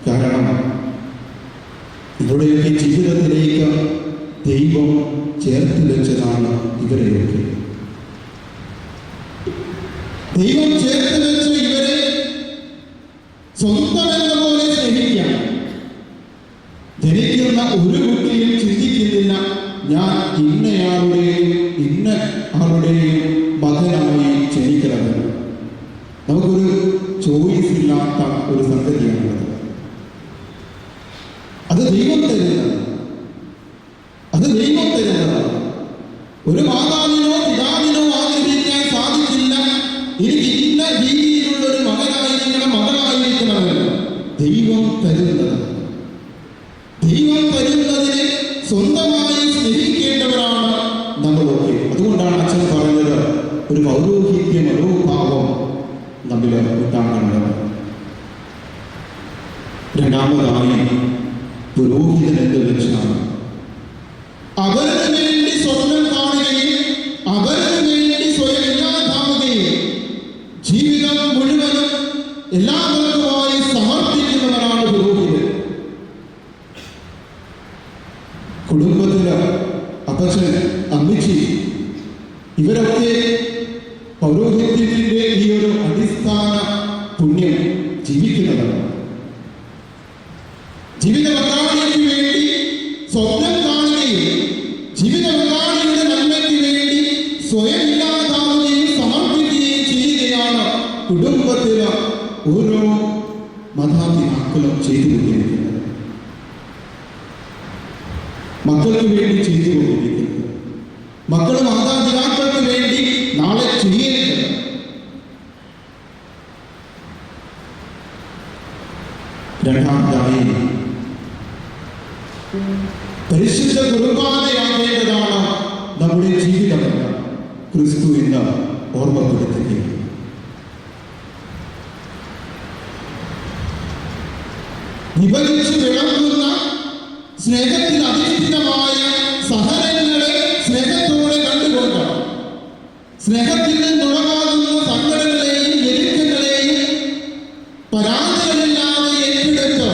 കാരണം ഇവരുടെയൊക്കെ ജീവിതത്തിലേക്ക് ദൈവം ചേർത്ത് വെച്ചതാണ് ഇവരെയൊക്കെ. ദൈവം ചേർത്ത് വെച്ച ഇവരെ സ്വന്തം എന്ന പോലെ സ്നേഹിക്കാം. ധരിക്കുന്ന ഒരു കുട്ടിയും ചിന്തിക്കുന്നില്ല ഞാൻ ഇന്നയാളുടെയും ഇന്ന ആളുടെയും മകനായി ജനിക്കണമെന്ന്. നമുക്കൊരു ചോയ്സ് ഇല്ലാത്ത ഒരു സംഗതിയാണത്. അത് ദൈവം തരുന്നതാണ്. അത് ദൈവം തരുന്നതാണ്. ഒരു മാതാവിനോ പിതാവിനോ ആഗ്രഹിക്കാൻ സാധിക്കില്ല എനിക്ക് ഇന്ന രീതിയിലുള്ള ഒരു മകനായിരിക്കണം, മകളായിരിക്കണമെന്ന്. ദൈവം തരുന്നത്, ദൈവം തരുന്നതിനെ സ്വന്തമായി സ്നേഹിക്കേണ്ടവരാണ് നമ്മളൊക്കെ. അതുകൊണ്ടാണ് അച്ഛൻ പറഞ്ഞത് ഒരു പൗരോഹിത്യ മനോഭാവം നമ്മിൽ ഉണ്ടാകേണ്ടത്. രണ്ടാമതായി പുരോഹിതൻ എന്ന് വെച്ചാണ് അവർക്ക് വേണ്ടി സ്വപ്നം കാണുകയും അവർക്ക് വേണ്ടി സ്വയം ഇല്ലാതാവുകയും ജീവിതം മുഴുവനും എല്ലാവർക്കുമായി സമർപ്പിക്കുന്നവരാണ് പുരോഹിതൻ. കുടുംബത്തില് അപ്പച്ചൻ, അമ്മച്ചി ഇവരൊക്കെ പൗരോഹിത്യത്തിന്റെ ഈ ഒരു അടിസ്ഥാന പുണ്യം ജീവിത പങ്കാളിക്ക് വേണ്ടി സ്വപ്നം കാണുകയും ജീവിത പങ്കാളിയുടെ നന്മയ്ക്ക് വേണ്ടി സ്വയം ഇല്ലാതാവുകയും സമർപ്പിക്കുകയും ചെയ്യുകയാണ് കുടുംബത്തിലെ ഓരോ മാതാപിതാക്കളും ചെയ്തുകൊണ്ടിരിക്കുന്നത്. മക്കൾക്ക് വേണ്ടി ചെയ്തുകൊണ്ടിരിക്കുന്നത്, മക്കൾ മാതാപിതാക്കൾക്ക് വേണ്ടി നാളെ ചെയ്യേണ്ടത്. രണ്ടാമതായി പരിശുദ്ധ കുർബാനയാകേണ്ടതാണ് നമ്മുടെ ജീവിതമെന്ന് ക്രിസ്തു ഇന്ന് ഓർമ്മപ്പെടുത്തുകയും വിഭജിച്ച് വിളമ്പുന്ന സ്നേഹത്തിൽ അധിഷ്ഠിതമായ സഹനങ്ങളെ സ്നേഹത്തോടെ കണ്ടുകൊണ്ട് സ്നേഹത്തിൽ നിന്നുളവാകുന്ന സങ്കടങ്ങളെയും ഞെരുക്കങ്ങളെയും പരാതികളില്ലാതെ ഏറ്റെടുത്ത്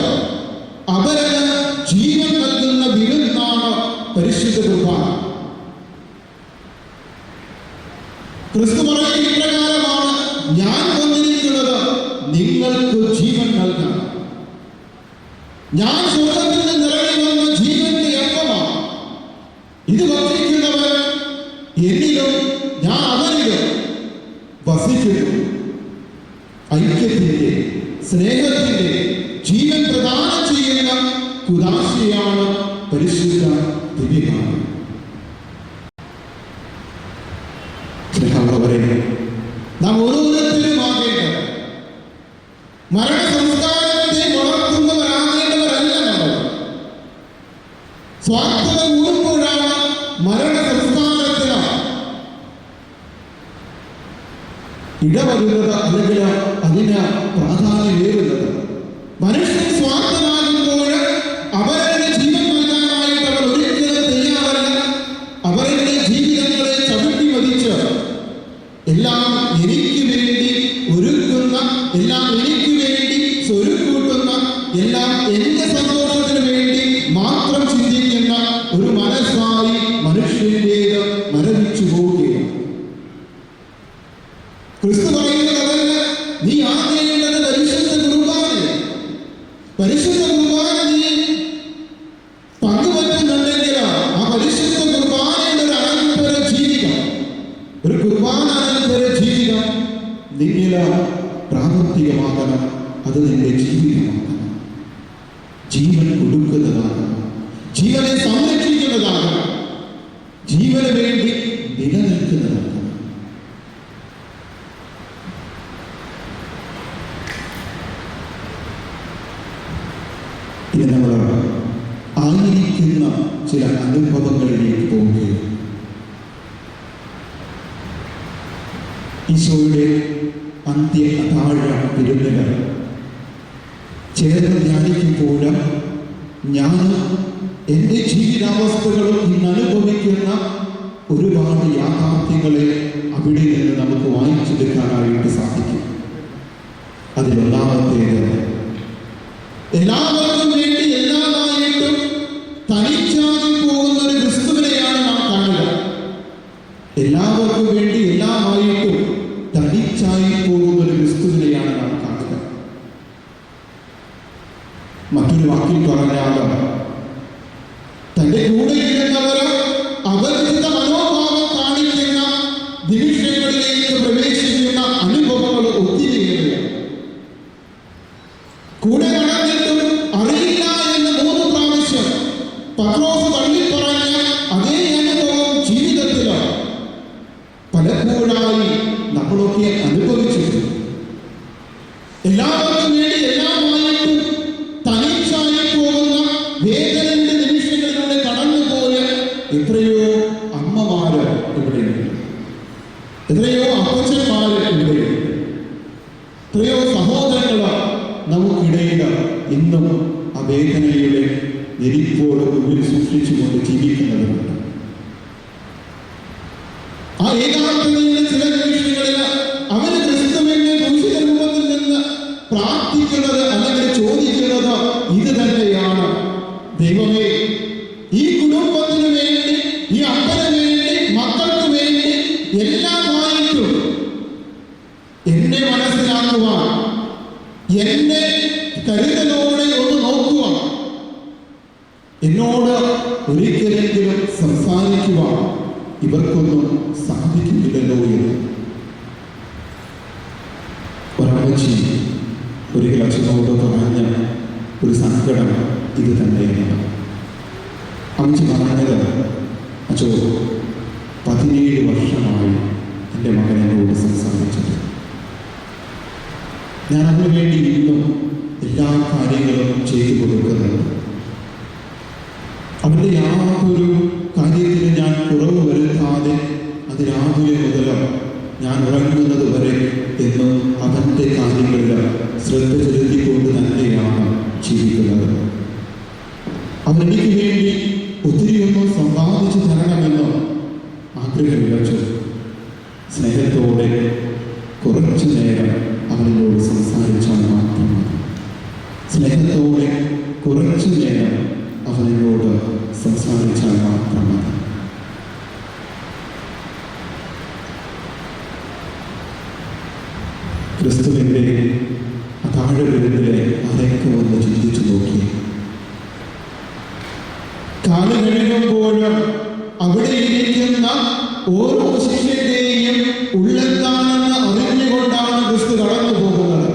അവരന് ജീവൻ നൽകുന്ന വിരുന്നാണ് പരിശുദ്ധ കുർബാന. ക്രിസ്തു പറയുന്ന ഇപ്രകാരമാണ്, ഞാൻ വന്നിരിക്കുന്നത് നിങ്ങൾക്ക് ജീവൻ നൽകാൻ. ഞാൻ സ്വർഗ്ഗത്തിൽ നിന്ന് ഇറങ്ങി വന്ന ജീവന്റെ അപ്പമാണ്. ഇത് ഭക്ഷിക്കുന്നവൻ എന്നിലും ഞാൻ അവനിലും വസിക്കുന്നു. ഐക്യത്തിന്റെ സ്നേഹത്തിന്റെ ജീവൻ പ്രദാനം ചെയ്യുന്ന കുദാശയാണ് പരിശുദ്ധ ദിവ്യകാലം. സ്നേഹമുള്ളവരെ, നാം ഓരോരുത്തരും ആകേണ്ടത് മരണ സംസ്കാരത്തെ വളർത്തുന്നവരാകേണ്ടവരല്ല നമ്മൾ. സ്വാർത്ഥത കൂടുമ്പോഴാണ് മരണ സംസ്കാരത്തിന് ഇടവരുന്നത്, അല്ലെങ്കിൽ അതിന് പ്രാധാന്യമേറുന്നത്. മനുഷ്യൻ സ്വാർത്ഥമാകുമ്പോൾ അവരുടെ ജീവൻ നൽകാനായിട്ട് അവർ ഒരിക്കലും തയ്യാറല്ല. അവരുടെ ജീവിതങ്ങളെ ചവിട്ടി മതിച്ച് എല്ലാം എനിക്ക് വേണ്ടി ഒരുക്കുന്ന, എല്ലാം എനിക്ക് വേണ്ടി സ്വരുക്കൂട്ടുന്ന, എല്ലാം എന്റെ സന്തോഷത്തിന് വേണ്ടി മാത്രം ചിന്തിക്കുന്ന ഒരു മനസ്സായി മനുഷ്യന്റേത് മരവിച്ചു പോവുകയാണ്. ക്രിസ്തു പറയുന്നത് അതല്ല, നീ ആകേണ്ടത് പരിശുദ്ധ കുർബാന. പരിശുദ്ധ കുർബാന നീ പങ്കുവെക്കുന്നുണ്ടെങ്കിൽ ആ പരിശുദ്ധ കുർബാനയുടെ ഒരു അനന്തര ജീവിതം, ഒരു കുർബാന അനന്തര ജീവിതം നിന്നിൽ പ്രാവർത്തികമാകണം. അത് നിന്റെ ജീവിതമാകണം. ജീവൻ കൊടുക്കുന്നതാകണം, ജീവനെ സംരക്ഷിക്കുന്നതാകണം, ജീവന് വേണ്ടി നിലനിൽക്കുന്നതാകണം. ഇനി നമ്മൾ ആയിരിക്കുന്ന ചില അനുഭവങ്ങളിലേക്ക് പോവുകയാണ്. ഈശോയുടെ അന്ത്യ അത്താഴ വിരുന്നുകൾ ചേർന്ന് ധ്യാനിക്കുമ്പോൾ ഞാൻ എൻ്റെ ജീവിതാവസ്ഥകളും ഇന്ന് അനുഭവിക്കുന്ന ഒരുപാട് യാഥാർത്ഥ്യങ്ങളെ അവിടെ നിന്ന് നമുക്ക് വായിച്ചെടുക്കാനായിട്ട് സാധിക്കും. അതിലൊന്നാമത്തേത്, എല്ലാവർക്കും വേണ്ടി എല്ലാമായിട്ടും തനിച്ചാകി പോകുന്ന ഒരു ക്രിസ്തുവിനെയാണ് നാം കാണുക. എല്ലാവർക്കും വേണ്ടി എല്ലാമായിട്ടും തനിച്ചായി പോകുന്ന ഒരു ക്രിസ്തുവിനെയാണ് നാം കാണുക. മറ്റൊരു വാക്കിൽ പറഞ്ഞാൽ, തന്റെ കൂടെ ഇരുന്നവർ അപരിചിത മനോഭാവം കാണിക്കുന്ന നിമിഷങ്ങളിലേക്ക് പ്രവേശിക്കുന്ന അനുഭവങ്ങൾ ഒത്തിരിയേറെയാണ്. കൂടെ നടന്നിട്ടും അറിയില്ല എന്ന് 3 പ്രാവശ്യം പത്രോസ് തള്ളിപ്പറഞ്ഞ അതേ അനുഭവം ജീവിതത്തിൽ പലപ്പോഴായി നമ്മളൊക്കെ അനുഭവിച്ചിട്ടുണ്ട്. എല്ലാവർക്കും വേണ്ടി എല്ലാമായിട്ടും തനിച്ചായി പോകുന്ന വേദനയുടെ നിമിഷങ്ങളിലൂടെ കടന്നുപോയ എത്രയോ അമ്മമാര് ഇവിടെയുണ്ട്, എത്രയോ അപ്പച്ചന്മാര് ഇവിടെയുണ്ട്, എത്രയോ സഹോദരങ്ങൾ നമുക്കിടയിൽ ഇന്നും ആ വേദനയുടെ നെരിപ്പോട് ഉള്ളിൽ സൂക്ഷിച്ചുകൊണ്ട് ജീവിക്കുന്നവരുണ്ട്. ആ ഏകാന്തതയുടെ ചില നിമിഷങ്ങളിൽ അവന് ക്രിസ്തുവിന്റെ ദൂഷിത രൂപത്തിൽ നിന്ന് പ്രാർത്ഥിക്കുന്നത് അല്ലെങ്കിൽ ചോദിക്കുന്നത് ഇത് തന്നെയാണ്: ദൈവമേ, ഈ കുടുംബത്തിന് വേണ്ടി, ഈ അപ്പന് വേണ്ടി, മക്കൾക്ക് വേണ്ടി എല്ലാമായിട്ടും എന്നെ മനസ്സിലാക്കുവാൻ, എന്നെ കരുതലോടെ ഒന്ന് നോക്കുവാൻ, എന്നോട് ഒരിക്കലെങ്കിലും സംസാരിക്കുവാൻ ഇവർക്കൊന്നും സാധിക്കുന്നില്ലല്ലോ എന്ന് ഒരമ്മച്ചി ഒരിക്കൽ അച്ഛനോട് പറഞ്ഞ ഒരു സങ്കടം ഇത് തന്നെയാണ്. അമ്മച്ചി പറഞ്ഞത്, അച്ഛോ 17 വർഷമായി എൻ്റെ മകൻ എന്നോട് സംസാരിച്ചത്. ഞാൻ അതിനു വേണ്ടി ഇന്നും എല്ലാ കാര്യങ്ങളും ചെയ്തു കൊടുക്കുന്നുണ്ട്. അവൻ്റെ യാതൊരു കാര്യത്തിന് ഞാൻ കുറവ് വരുത്താതെ അതിരാവിലെ മുതൽ ഞാൻ ഉറങ്ങുന്നത് വരെ എന്നും അവൻ്റെ കാര്യങ്ങളിൽ ശ്രദ്ധ ചെലുത്തിക്കൊണ്ട് തന്നെയാണ് ജീവിക്കുന്നത്. അവനെനിക്ക് വേണ്ടി ഒത്തിരിയൊന്നും സമ്പാദിച്ചു തരണമെന്ന് ആഗ്രഹമില്ല. സ്നേഹത്തോടെ കുറച്ചു നേരം അവനോട് സംസാരിച്ചാൽ മാത്രം മതി. സ്നേഹത്തോടെ കുറച്ചു നേരം അവനോട് സംസാരിച്ചാൽ മാത്രം മതി. ക്രിസ്തുവിൻ്റെ താഴെവിരുന്നിലെ അരയ്ക്ക് ഒന്ന് ചിന്തിച്ചു നോക്കി. കാല് കഴിയുമ്പോഴും അവിടെ ഇരിക്കുന്ന ഓരോ ശിഷ്യന്റെയും ഉള്ളെന്താണെന്ന് അറിഞ്ഞുകൊണ്ടാണ് ക്രിസ്തു കടന്നു പോകുന്നത്.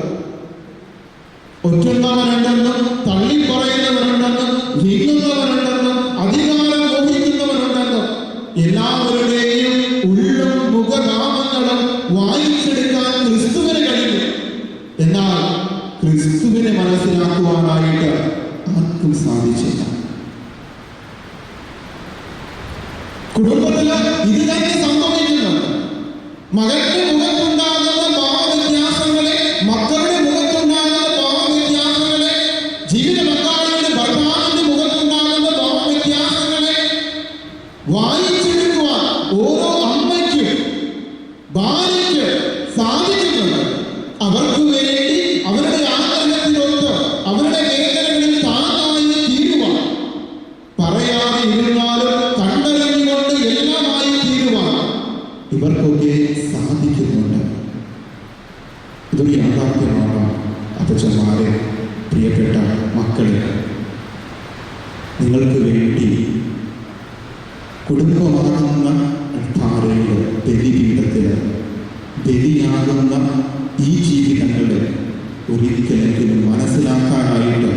ഒറ്റുന്നവരുണ്ടെന്നും തള്ളിപ്പറയുന്നവരുണ്ടെന്നും വീങ്ങുന്നവരുണ്ടെന്നും അധികാരം മോഹിക്കുന്നവരുണ്ടെന്നും എല്ലാവരുടെയും ഉള്ളും മുഖനാമങ്ങളും വായിച്ചെടുക്കാൻ ക്രിസ്തുവിന് കഴിയും. എന്നാൽ ക്രിസ്തുവിനെ മനസ്സിലാക്കുവാനായിട്ട് ആർക്കും സാധിച്ചില്ല. കുടുംബത്തിൽ ഇത് തന്നെ സംഭവിക്കുന്നു. മകന്റെ മുഖത്തുണ്ടാകുന്ന ഭാവവ്യത്യാസങ്ങളെ, മക്കളുടെ മുഖത്തുണ്ടാകുന്ന ഭാവവ്യത്യാസങ്ങളെ, ജീവിത പങ്കാളിയുടെ ഭർത്താവിന്റെ മുഖത്തുണ്ടാകുന്ന ഭാവവ്യത്യാസങ്ങളെ വായിച്ചെടുക്കുവാൻ ഓരോ അമ്മയ്ക്കും ഭാര്യയ്ക്ക് സാധിക്കുന്നുണ്ട്. അവർക്ക് വേണ്ടി അവരുടെ ആഗ്രഹത്തിനൊത്ത് അവരുടെ മേഖലകളിൽ താങ്ങായി തീരുവാൻ, പറയാതെ ഇരുന്നാലും കണ്ടറിഞ്ഞുകൊണ്ട് എല്ലാമായി തീരുവാൻ ഇവർക്കൊക്കെ സാധിക്കുന്നുണ്ട്. ഇതൊരു യാഥാർത്ഥ്യമാണ്. അപ്പച്ചന്മാരെ, പ്രിയപ്പെട്ട മക്കളെ, നിങ്ങൾക്ക് വേണ്ടി കുടുംബമാകുന്ന ധാരയിൽ ബലിപീഠത്തിൽ ബലിയാകുന്ന ഈ ജീവിതങ്ങളെ ഒരിക്കലെങ്കിലും മനസ്സിലാക്കാനായിട്ട്,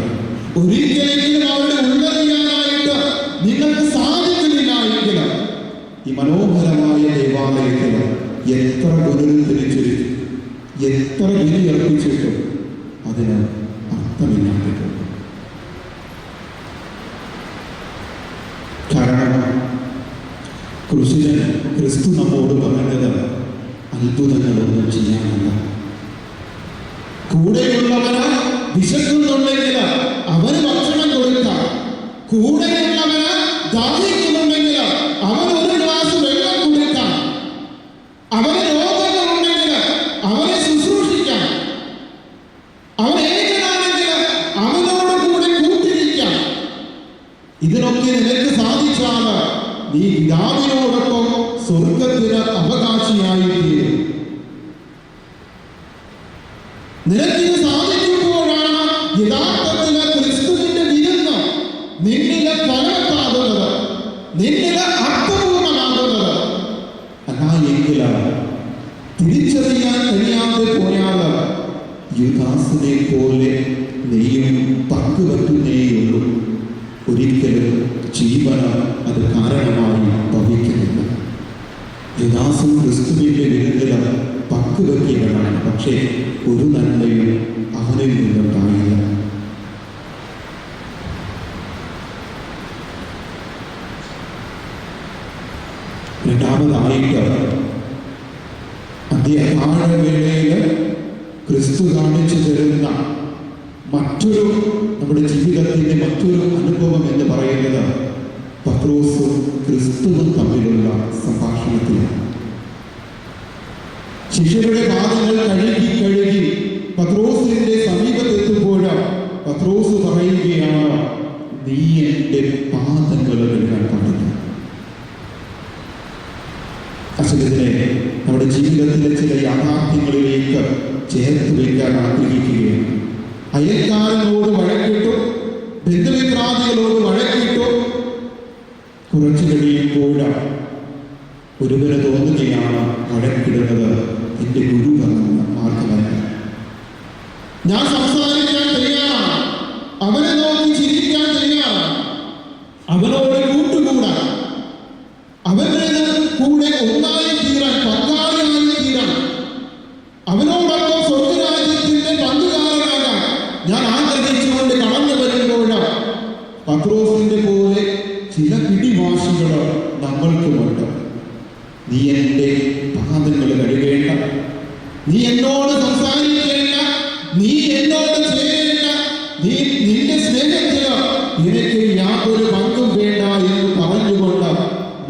ഒരിക്കലെങ്കിലും അവരുടെ ഉള്ളറിയാനായിട്ട് നിങ്ങൾക്ക് സാധിക്കുന്നില്ല എങ്കിൽ ഈ മനോഹരമായ ദേവാലയത്തിൽ എത്ര പുനരുദ്ധരിച്ചിട്ടും എത്ര ബലിയർപ്പിച്ചിട്ടും അതിന് അർത്ഥമില്ലാതെ പോകും. കാരണം ക്രിസ്തു നമ്മോട് പറഞ്ഞത് അത്ഭുതങ്ങളൊന്നും ചെയ്യാനല്ല. കൂടെയുള്ളവന് വിശക്കുന്നുണ്ടെങ്കിൽ അവന് ഭക്ഷണം കൊടുക്കാം. കൂടെയുള്ളവന് ദാഹിക്കുന്നുണ്ടെങ്കിൽ അവന് ഒരു ഗ്ലാസ് വെള്ളം കൊടുക്കാം. അവന് രോഗങ്ങളുണ്ടെങ്കിൽ അവനെ ശുശ്രൂഷിക്കാം. അവൻ ഏകനാണെങ്കിൽ അവനോട് കൂടെ കൂട്ടിരിക്കാം. ഇതിനൊക്കെ നിനക്ക് സാധിച്ചാൽ നീ പിതാവിനോടൊപ്പം സ്വർഗത്തിന് അവകാശിയായിത്തീരും. നിനക്കിത് സാധിക്കുമ്പോഴാണ് യഥാർത്ഥത്തിൽ ക്രിസ്തുവിന്റെ വിരുന്ന് നിന്നിലെ ഫലവത്താകുന്നത്, നിന്നിലെ അർത്ഥപൂർണ്ണമാകുന്നത്. അല്ലാ എങ്കിലാണ് തിരിച്ചറിയാൻ കഴിയാതെ പോയാൽ യുദാസിനെ പോലെ നെയ്യും പങ്കുവെക്കുന്നേയുള്ളൂ. ഒരിക്കലും ജീവന അത് കാരണമായി ഭവിക്കുന്നില്ല. യുദാസും ക്രിസ്തുവിന്റെ വിരുന്നിൽ പങ്കുവെക്കുകയാണ്. പക്ഷേ ഒരു നന്മയും അവനിൽ നിന്നുണ്ടായില്ല. രണ്ടാമതായിട്ട് അന്ത്യകാലവേളയിൽ ക്രിസ്തു കാണിച്ചു തരുന്ന മറ്റൊരു നമ്മുടെ ജീവിതത്തിന്റെ മറ്റൊരു അനുഭവം എന്ന് പറയുന്നത് പത്രോസും ക്രിസ്തുവും തമ്മിലുള്ള സംഭാഷണത്തിലാണ്. ശിഷ്യരുടെ പാദങ്ങൾ കഴുകി പത്രോസിന്റെ സമീപത്തെത്തുമ്പോൾ പത്രോസ് പറയുകയാണ്, നീ എൻ്റെ പാദങ്ങൾ കഴുകാൻ പാടില്ല. അച്ഛനെ നമ്മുടെ ജീവിതത്തിലെ ചില യാഥാർത്ഥ്യങ്ങളിലേക്ക് ചേർത്ത് വയ്ക്കാൻ ആഗ്രഹിക്കുകയാണ്. അയൽക്കാരനോട് വഴക്കിട്ടു, ബന്ധുമിത്രാദികളോട് വഴക്കിട്ടു, ആഗ്രഹിച്ചുകൊണ്ട് കടന്നു വരുമ്പോഴാണ് പത്രോസിന്റെ പോലെ ചില പിടിവാശികൾ നമ്മൾക്കുമുണ്ട്. നീ എൻ്റെ പാദങ്ങൾ കഴുകേണ്ട, നീ എന്നോട് സംസാരിക്കേണ്ട, നീ എന്നോട് ചേരേണ്ട, നീ നിന്റെ സ്നേഹത്തില് എനിക്ക് യാതൊരു പങ്കും വേണ്ട എന്ന് പറഞ്ഞുകൊണ്ട്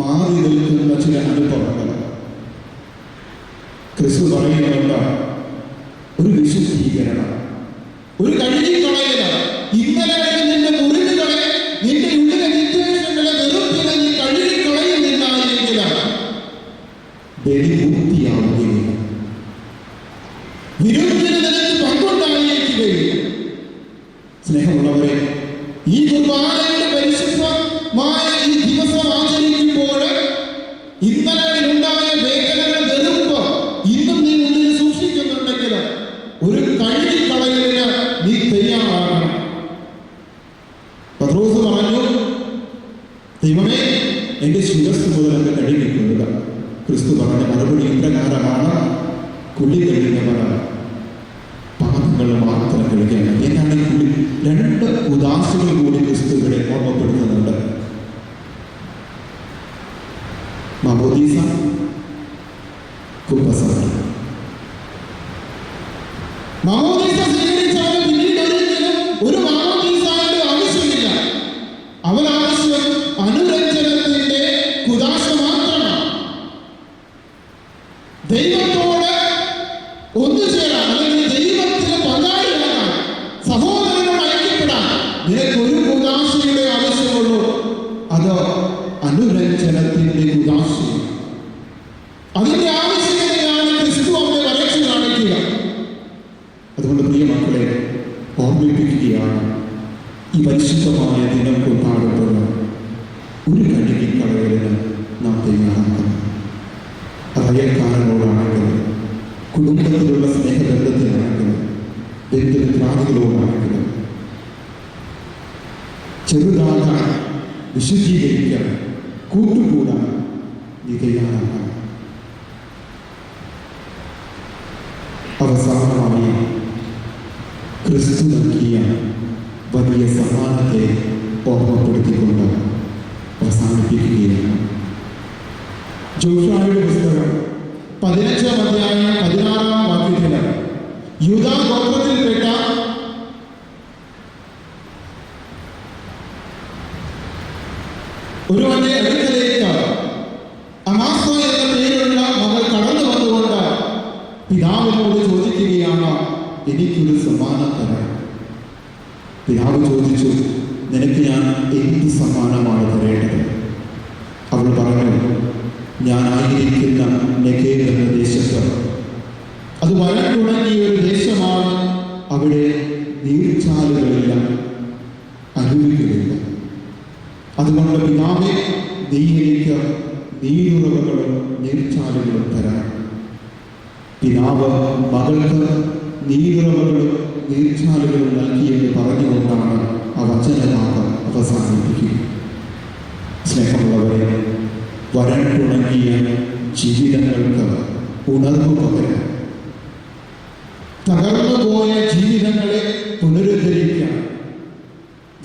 മാറി നിൽക്കുന്ന ചില അനുഭവങ്ങൾ ക്രിസ്തു പറയുന്നുണ്ട്. ഒരു വിശുദ്ധീകരണം, ഒരു കഴുകിക്കളയല. ഇന്നലെ നിന്റെ മുറിവുകളെ, നിന്റെ ഉള്ളിലെ വിദ്വേഷങ്ങളെ, വെറുപ്പിനെ നീ കഴുകിക്കളയുന്നില്ല എങ്കിൽ ബലി പൂർത്തിയാവുകയില്ല, വിരുദ്ധന് നിനക്ക് പങ്കുണ്ടായിരിക്കുകയില്ല. സ്നേഹമുള്ളവരെ, ഈ കുർബാനയുടെ പരിശുദ്ധമായ ഈ ദിവസം ആചരിക്കുമ്പോൾ ഇന്നലെ ഉണ്ടായ വേദനകൾ, വെറുപ്പ് ഇന്നും നീ ഉള്ളിൽ സൂക്ഷിക്കുന്നുണ്ടെങ്കിൽ ഒരു കഴുകിക്കളയലിന് നീ തയ്യാറാകണം. പത്രോസ് പറഞ്ഞു, ദൈവമേ എന്റെ ശിരസ് മുതലൊക്കെ കഴുകിക്കൊള്ളുക. ക്രിസ്തു പറഞ്ഞ മറുപടി ഇപ്രകാരമാണ്, കുളി കഴിഞ്ഞവർ പാദങ്ങൾ മാത്രം കഴുകണം. എന്നാണ് ഈ കുളി? രണ്ട് ഉദാസകൾ കൂടി ക്രിസ്തു ഇവിടെ ഓർമ്മപ്പെടുത്തുന്നുണ്ട്. മാമോദീസ, കുമ്പസാരം. മാമോദീസ സ്വീകരിച്ചാൽ പിന്നീട് ഒരിക്കലും ഒരു മാമോദീസയുടെ ആവശ്യമില്ല. അവൻ ആവശ്യം അനുരഞ്ജനത്തിന്റെ കുദാശ മാത്രമാണ്. ദൈവത്തോട് ഒന്നുചേരാൻ, അല്ലെങ്കിൽ ദൈവത്തിന് പങ്കാളിയാകാൻ, സഹോദരനോട് ഐക്യപ്പെടാൻ നിനക്കൊരു കുദാശയുടെ ആവശ്യമുള്ളൂ. അത് അനുരഞ്ജനത്തിന്റെ കുദാശ. അതിന്റെ ആവശ്യകതയാണ് ക്രിസ്തു അവരെ വരച്ചു കാണിക്കുക. അതുകൊണ്ട് പ്രിയ മക്കളെ ഓർമ്മിപ്പിക്കുകയാണ്, ഈ പരിശുദ്ധമായ ദിനം കൊണ്ടാടുമ്പോൾ ഒരു കഴുകിക്കളയലിന് നാം തയ്യാറാക്കണം. അയൽക്കാരനോടാണെങ്കിലും, കുടുംബത്തിലുള്ള സ്നേഹബന്ധത്തിലാണെങ്കിലും, ബന്ധുമിത്രാദികളോടാണെങ്കിലും ചെറുതാകാൻ, വിശുദ്ധീകരിക്കാൻ, കൂട്ടുകൂടാൻ നീ തയ്യാറാക്കണം. അവസാനമായി ക്രിസ്തു നൽകിയ വലിയ സമ്മാനത്തെ ഓർമ്മപ്പെടുത്തിക്കൊണ്ട് അവസാനിപ്പിക്കുകയാണ്. ജോഷുവയുടെ പുസ്തകം 15-ാം അധ്യായം 16-ാം വാക്യത്തിൽ യൂദാ ഗോത്രത്തിൽപ്പെട്ട ഒരുവന്റെ അടുക്കലേക്ക് അമാസ എന്ന പേരുള്ള മകൾ കടന്നു വന്നുകൊണ്ട് പിതാവിനോട് ചോദിക്കുകയാണ്, എനിക്കൊരു സമ്മാനം തരാം. പിതാവ് ചോദിച്ചു, നിനക്ക് ഞാൻ എന്ത് സമ്മാനമാണ് തരേണ്ടത്? അവൾ പറഞ്ഞു, ഞാനായിരിക്കുന്ന നെഗേവ് എന്ന ദേശത്ത്, അത് വരണ്ടുണങ്ങിയ ഒരു ദേശമാണ്, അവിടെ നീർച്ചാലുകളില്ല, അരുവികളില്ല. അതുകൊണ്ട് പിതാവേ, നീ എനിക്ക് നീരുറവുകളും നീർച്ചാലുകളും തരാം. പിതാവ് മകൾക്ക് നീരുറവുകളും നീർച്ചാലുകളും നൽകിയെന്ന് പറഞ്ഞുകൊണ്ടാണ് ആ വചനഭാഗം അവസാനിപ്പിക്കുക. സ്നേഹമുള്ളവരെ, വരണ്ടുണങ്ങിയ ജീവിതങ്ങൾക്ക് ഉണർവ് പകരാൻ, തകർന്നുപോയ ജീവിതങ്ങളെ പുനരുദ്ധരിക്കാൻ,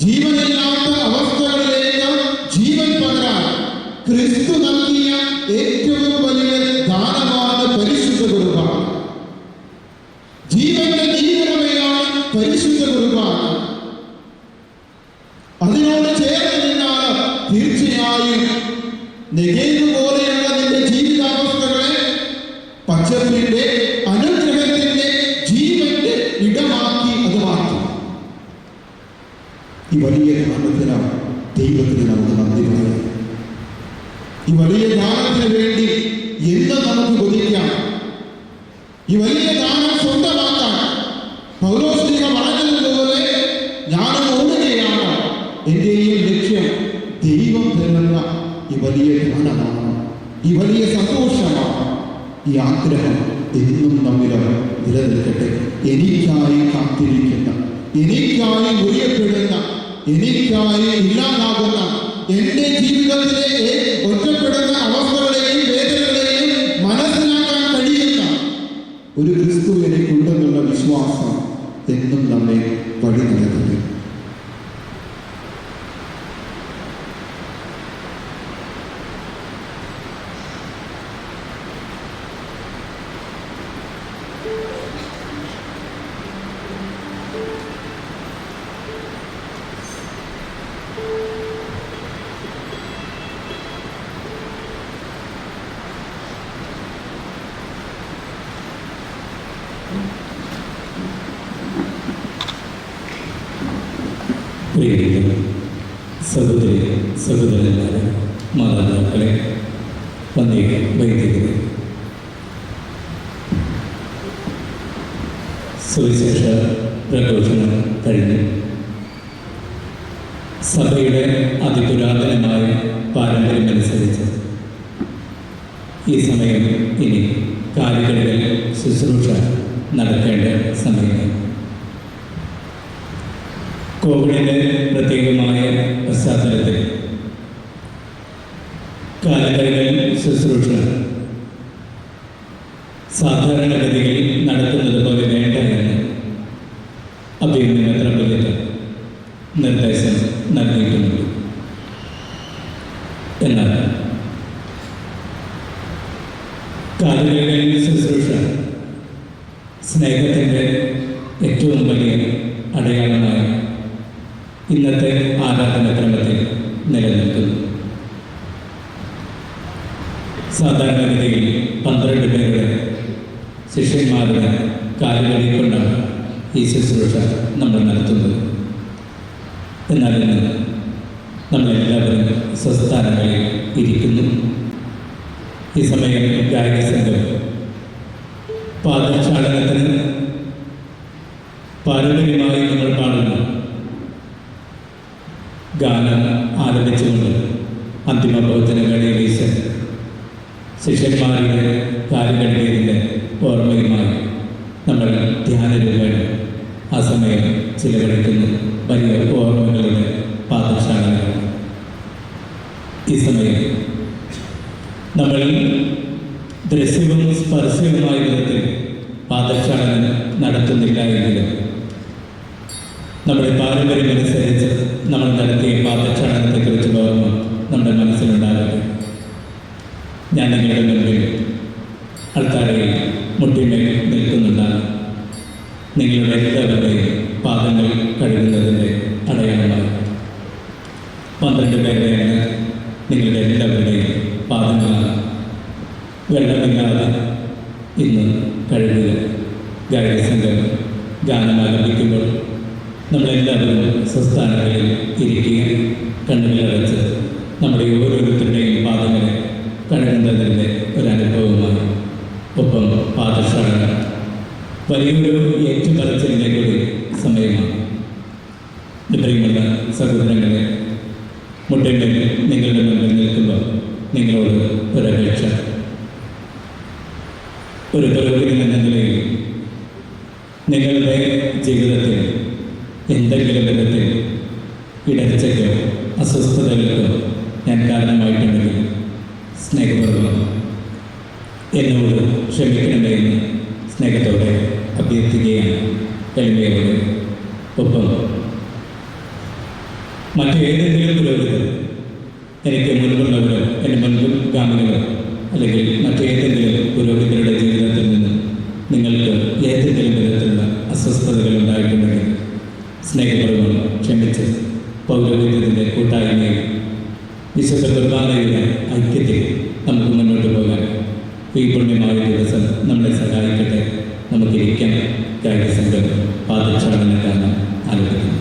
ജീവനില്ലാത്ത അവസ്ഥകളിലേക്ക് ജീവൻ പകരാൻ ക്രിസ്തു നൽകിയ ഏറ്റവും വലിയ ദാനമാണ് പരിശുദ്ധ കുർബാന. ജീവന്റെ നീരുറവയാണ് പരിശുദ്ധ കുർബാന. അതിനോട് ചേർന്ന് നിന്നാൽ തീർച്ചയായും നെഗേവ് പോലെയുള്ള നിന്റെ ജീവിതാവസ്ഥകളെ പച്ചപ്പിന്റെ, അനുഗ്രഹത്തിന്റെ, ജീവന്റെ ഇടമാക്കി അത് മാറ്റും. ഈ വലിയ ദാനത്തിന് ദൈവത്തിന് നമുക്ക് നന്ദി പറയാം. ഈ വലിയ ദാനത്തിന് വേണ്ടി എന്ന് നമുക്ക് കൊതിക്കാം. ഈ വലിയ ദാനം സ്വന്തമാക്കാൻ പൗലോസ്ലീഹ പറഞ്ഞതുപോലെ ഞാനും ഓടുകയാണ്. എന്റെയും ലക്ഷ്യം ദൈവം തരുന്ന ഈ വലിയ ദാനമാണ്, ഈ വലിയ സന്തോഷമാണ്. ഈ ആഗ്രഹം എന്നും നമ്മിൽ നിലനിൽക്കട്ടെ. എനിക്കായി കാത്തിരിക്കുന്ന, എനിക്കായി മുറിയപ്പെടുന്ന, എനിക്കായി ഇല്ലാതാകുന്ന, എന്റെ ജീവിതത്തിലെ ഒറ്റപ്പെടുന്ന അവസ്ഥകളെയും വേദനകളെയും മനസ്സിലാക്കാൻ കഴിയുന്ന ഒരു ക്രിസ്തു എനിക്കുണ്ടെന്നുള്ള വിശ്വാസം എന്നും നമ്മെ വഴി നടത്തും. പ്രിയ സഹോദരി സഹോദരന്മാരെ, മാതാപിതാക്കളെ, വൈദികരെ, സുവിശേഷ പ്രഘോഷണം കഴിഞ്ഞു. സഭയുടെ അതിപുരാതനമായ പാരമ്പര്യമനുസരിച്ച് ഈ സമയം ഇനി കാലുകളിൽ ശുശ്രൂഷ നടക്കേണ്ട സമയമാണ്. കോവിഡിൻ്റെ പ്രത്യേകമായ പശ്ചാത്തലത്തിൽ കാലുകളിൽ ശുശ്രൂഷ സാധാരണഗതിയിൽ നടത്തുന്നത് പോലെ വേണ്ട എന്ന് അഭിനന്ദന മെത്രാപ്പൊലീത്ത നിർദ്ദേശം നൽകിയിട്ടുണ്ട്. എന്നാൽ കാലുകളിൽ ശുശ്രൂഷ സ്നേഹത്തിൻ്റെ ഏറ്റവും വലിയ അടയാളമായി ഇന്നത്തെ ആരാധനാക്രമത്തിൽ നിലനിൽക്കുന്നു. സാധാരണഗതിയിൽ 12 പേരുടെ ശിഷ്യന്മാരുടെ കാലുകളിൽ കൊണ്ടാണ് ഈ ശുശ്രൂഷ നമ്മൾ നടത്തുന്നത്. എന്നാൽ ഇന്ന് നമ്മളെല്ലാവരും സ്വസ്ഥാനങ്ങളിൽ ഇരിക്കുന്നു. ഈ സമയം ഗായക സംഘം പാദക്ഷാളനത്തിന് പാരമ്പര്യമായി നമ്മൾ പാടുന്ന ഗാനം ആലപിച്ചുകൊണ്ട് അന്തിമ പ്രവചന വേളയിൽ ശിഷ്യന്മാരുടെ കാലുകളിലേതിൻ്റെ ഓർമ്മയുമായി നമ്മൾ ധ്യാനരൂപേണ ആ സമയം ചിലവഴിക്കുന്നു. വലിയ ഓർമ്മകളുടെ പാദശാലകളാണ്. ഈ സമയം നമ്മൾ ദൃശ്യവും സ്പർശവുമായ വിധത്തിൽ പാദക്ഷാളനം നടത്തുന്നില്ല എങ്കിലും നമ്മുടെ പാരമ്പര്യമനുസരിച്ച് നമ്മൾ നടത്തിയ പാദക്ഷാളനത്തെക്കുറിച്ചുള്ള ഓർമ്മ നമ്മുടെ മനസ്സിലുണ്ടാകട്ടെ. ഞാൻ നിങ്ങളുടെ മുൻപിൽ ആൾക്കാരെ മുട്ടിന്മേൽ നിൽക്കുന്നുണ്ടാണ്. നിങ്ങളുടെ എല്ലാവരുടെയും പാദങ്ങൾ കഴുകുന്നതിൻ്റെ അടയാളമായി 12 പേരുടെയാണ് നിങ്ങളുടെ എല്ലാവരുടെയും പാദങ്ങളാണ് വെള്ളമില്ലാതെ ഇന്ന് കഴുകുക. ഗായക സംഘം ഗാനം ആലപിക്കുമ്പോൾ നമ്മളെല്ലാവരും സ്വസ്ഥാനങ്ങളിൽ ഇരിക്കുക. കണ്ണുകളടച്ച് നമ്മുടെ ഓരോരുത്തരുടെയും പാദങ്ങളെ കഴുകുന്നതിൻ്റെ ഒരനുഭവമായി. ഒപ്പം പാദക്ഷാളനം വലിയൊരു ഏറ്റുപറച്ചിലിൻ്റെ കൂടി സമയമാണ്. പ്രിയമുള്ള സഹോദരങ്ങളെ, മുട്ടിന്മേൽ നിങ്ങളുടെ മുമ്പിൽ നിൽക്കുമ്പോൾ നിങ്ങളോട് ഒരപേക്ഷ. ഒരു പുരോഹിതൻ എന്ന നിലയിൽ നിങ്ങളുടെ ജീവിതത്തിൽ എന്തെങ്കിലും വിധത്തിൽ ഇടർച്ചയ്ക്കോ അസ്വസ്ഥതകൾക്കോ ഞാൻ കാരണമായിട്ടുണ്ടെങ്കിൽ സ്നേഹപൂർവ്വം എന്നോട് ക്ഷമിക്കണമേ എന്ന് സ്നേഹത്തോടെ അഭ്യർത്ഥിക്കുകയാണ് എളിമയോടെ. ഒപ്പം മറ്റേതെങ്കിലും പുരോഹിതർ എനിക്ക് മുൻപുള്ളവരോ എൻ്റെ മുൻഗാമികളോ അല്ലെങ്കിൽ മറ്റേതെങ്കിലും പുരോഹിതരുടെ ജീവിതത്തിൽ നിന്ന് നിങ്ങൾക്ക് ഏതെങ്കിലും വിധത്തിലുള്ള അസ്വസ്ഥതകൾ ഉണ്ടായിട്ടുണ്ടെങ്കിൽ സ്നേഹപൂർവ്വം ക്ഷമിച്ച് പൗരോഹിത്യത്തിൻ്റെ കൂട്ടായ്മയും വിശുദ്ധ കുർബാനയുടെ ഐക്യത്തിൽ നമുക്ക് മുന്നോട്ട് പോകാൻ ഈ പുണ്യമായ ദിവസം നമ്മളെ സഹായിക്കട്ടെ. നമുക്കിരിക്കാം. ഗായക സംഘം പാദക്ഷാളന ഗാനം ആലപിക്കുന്നു.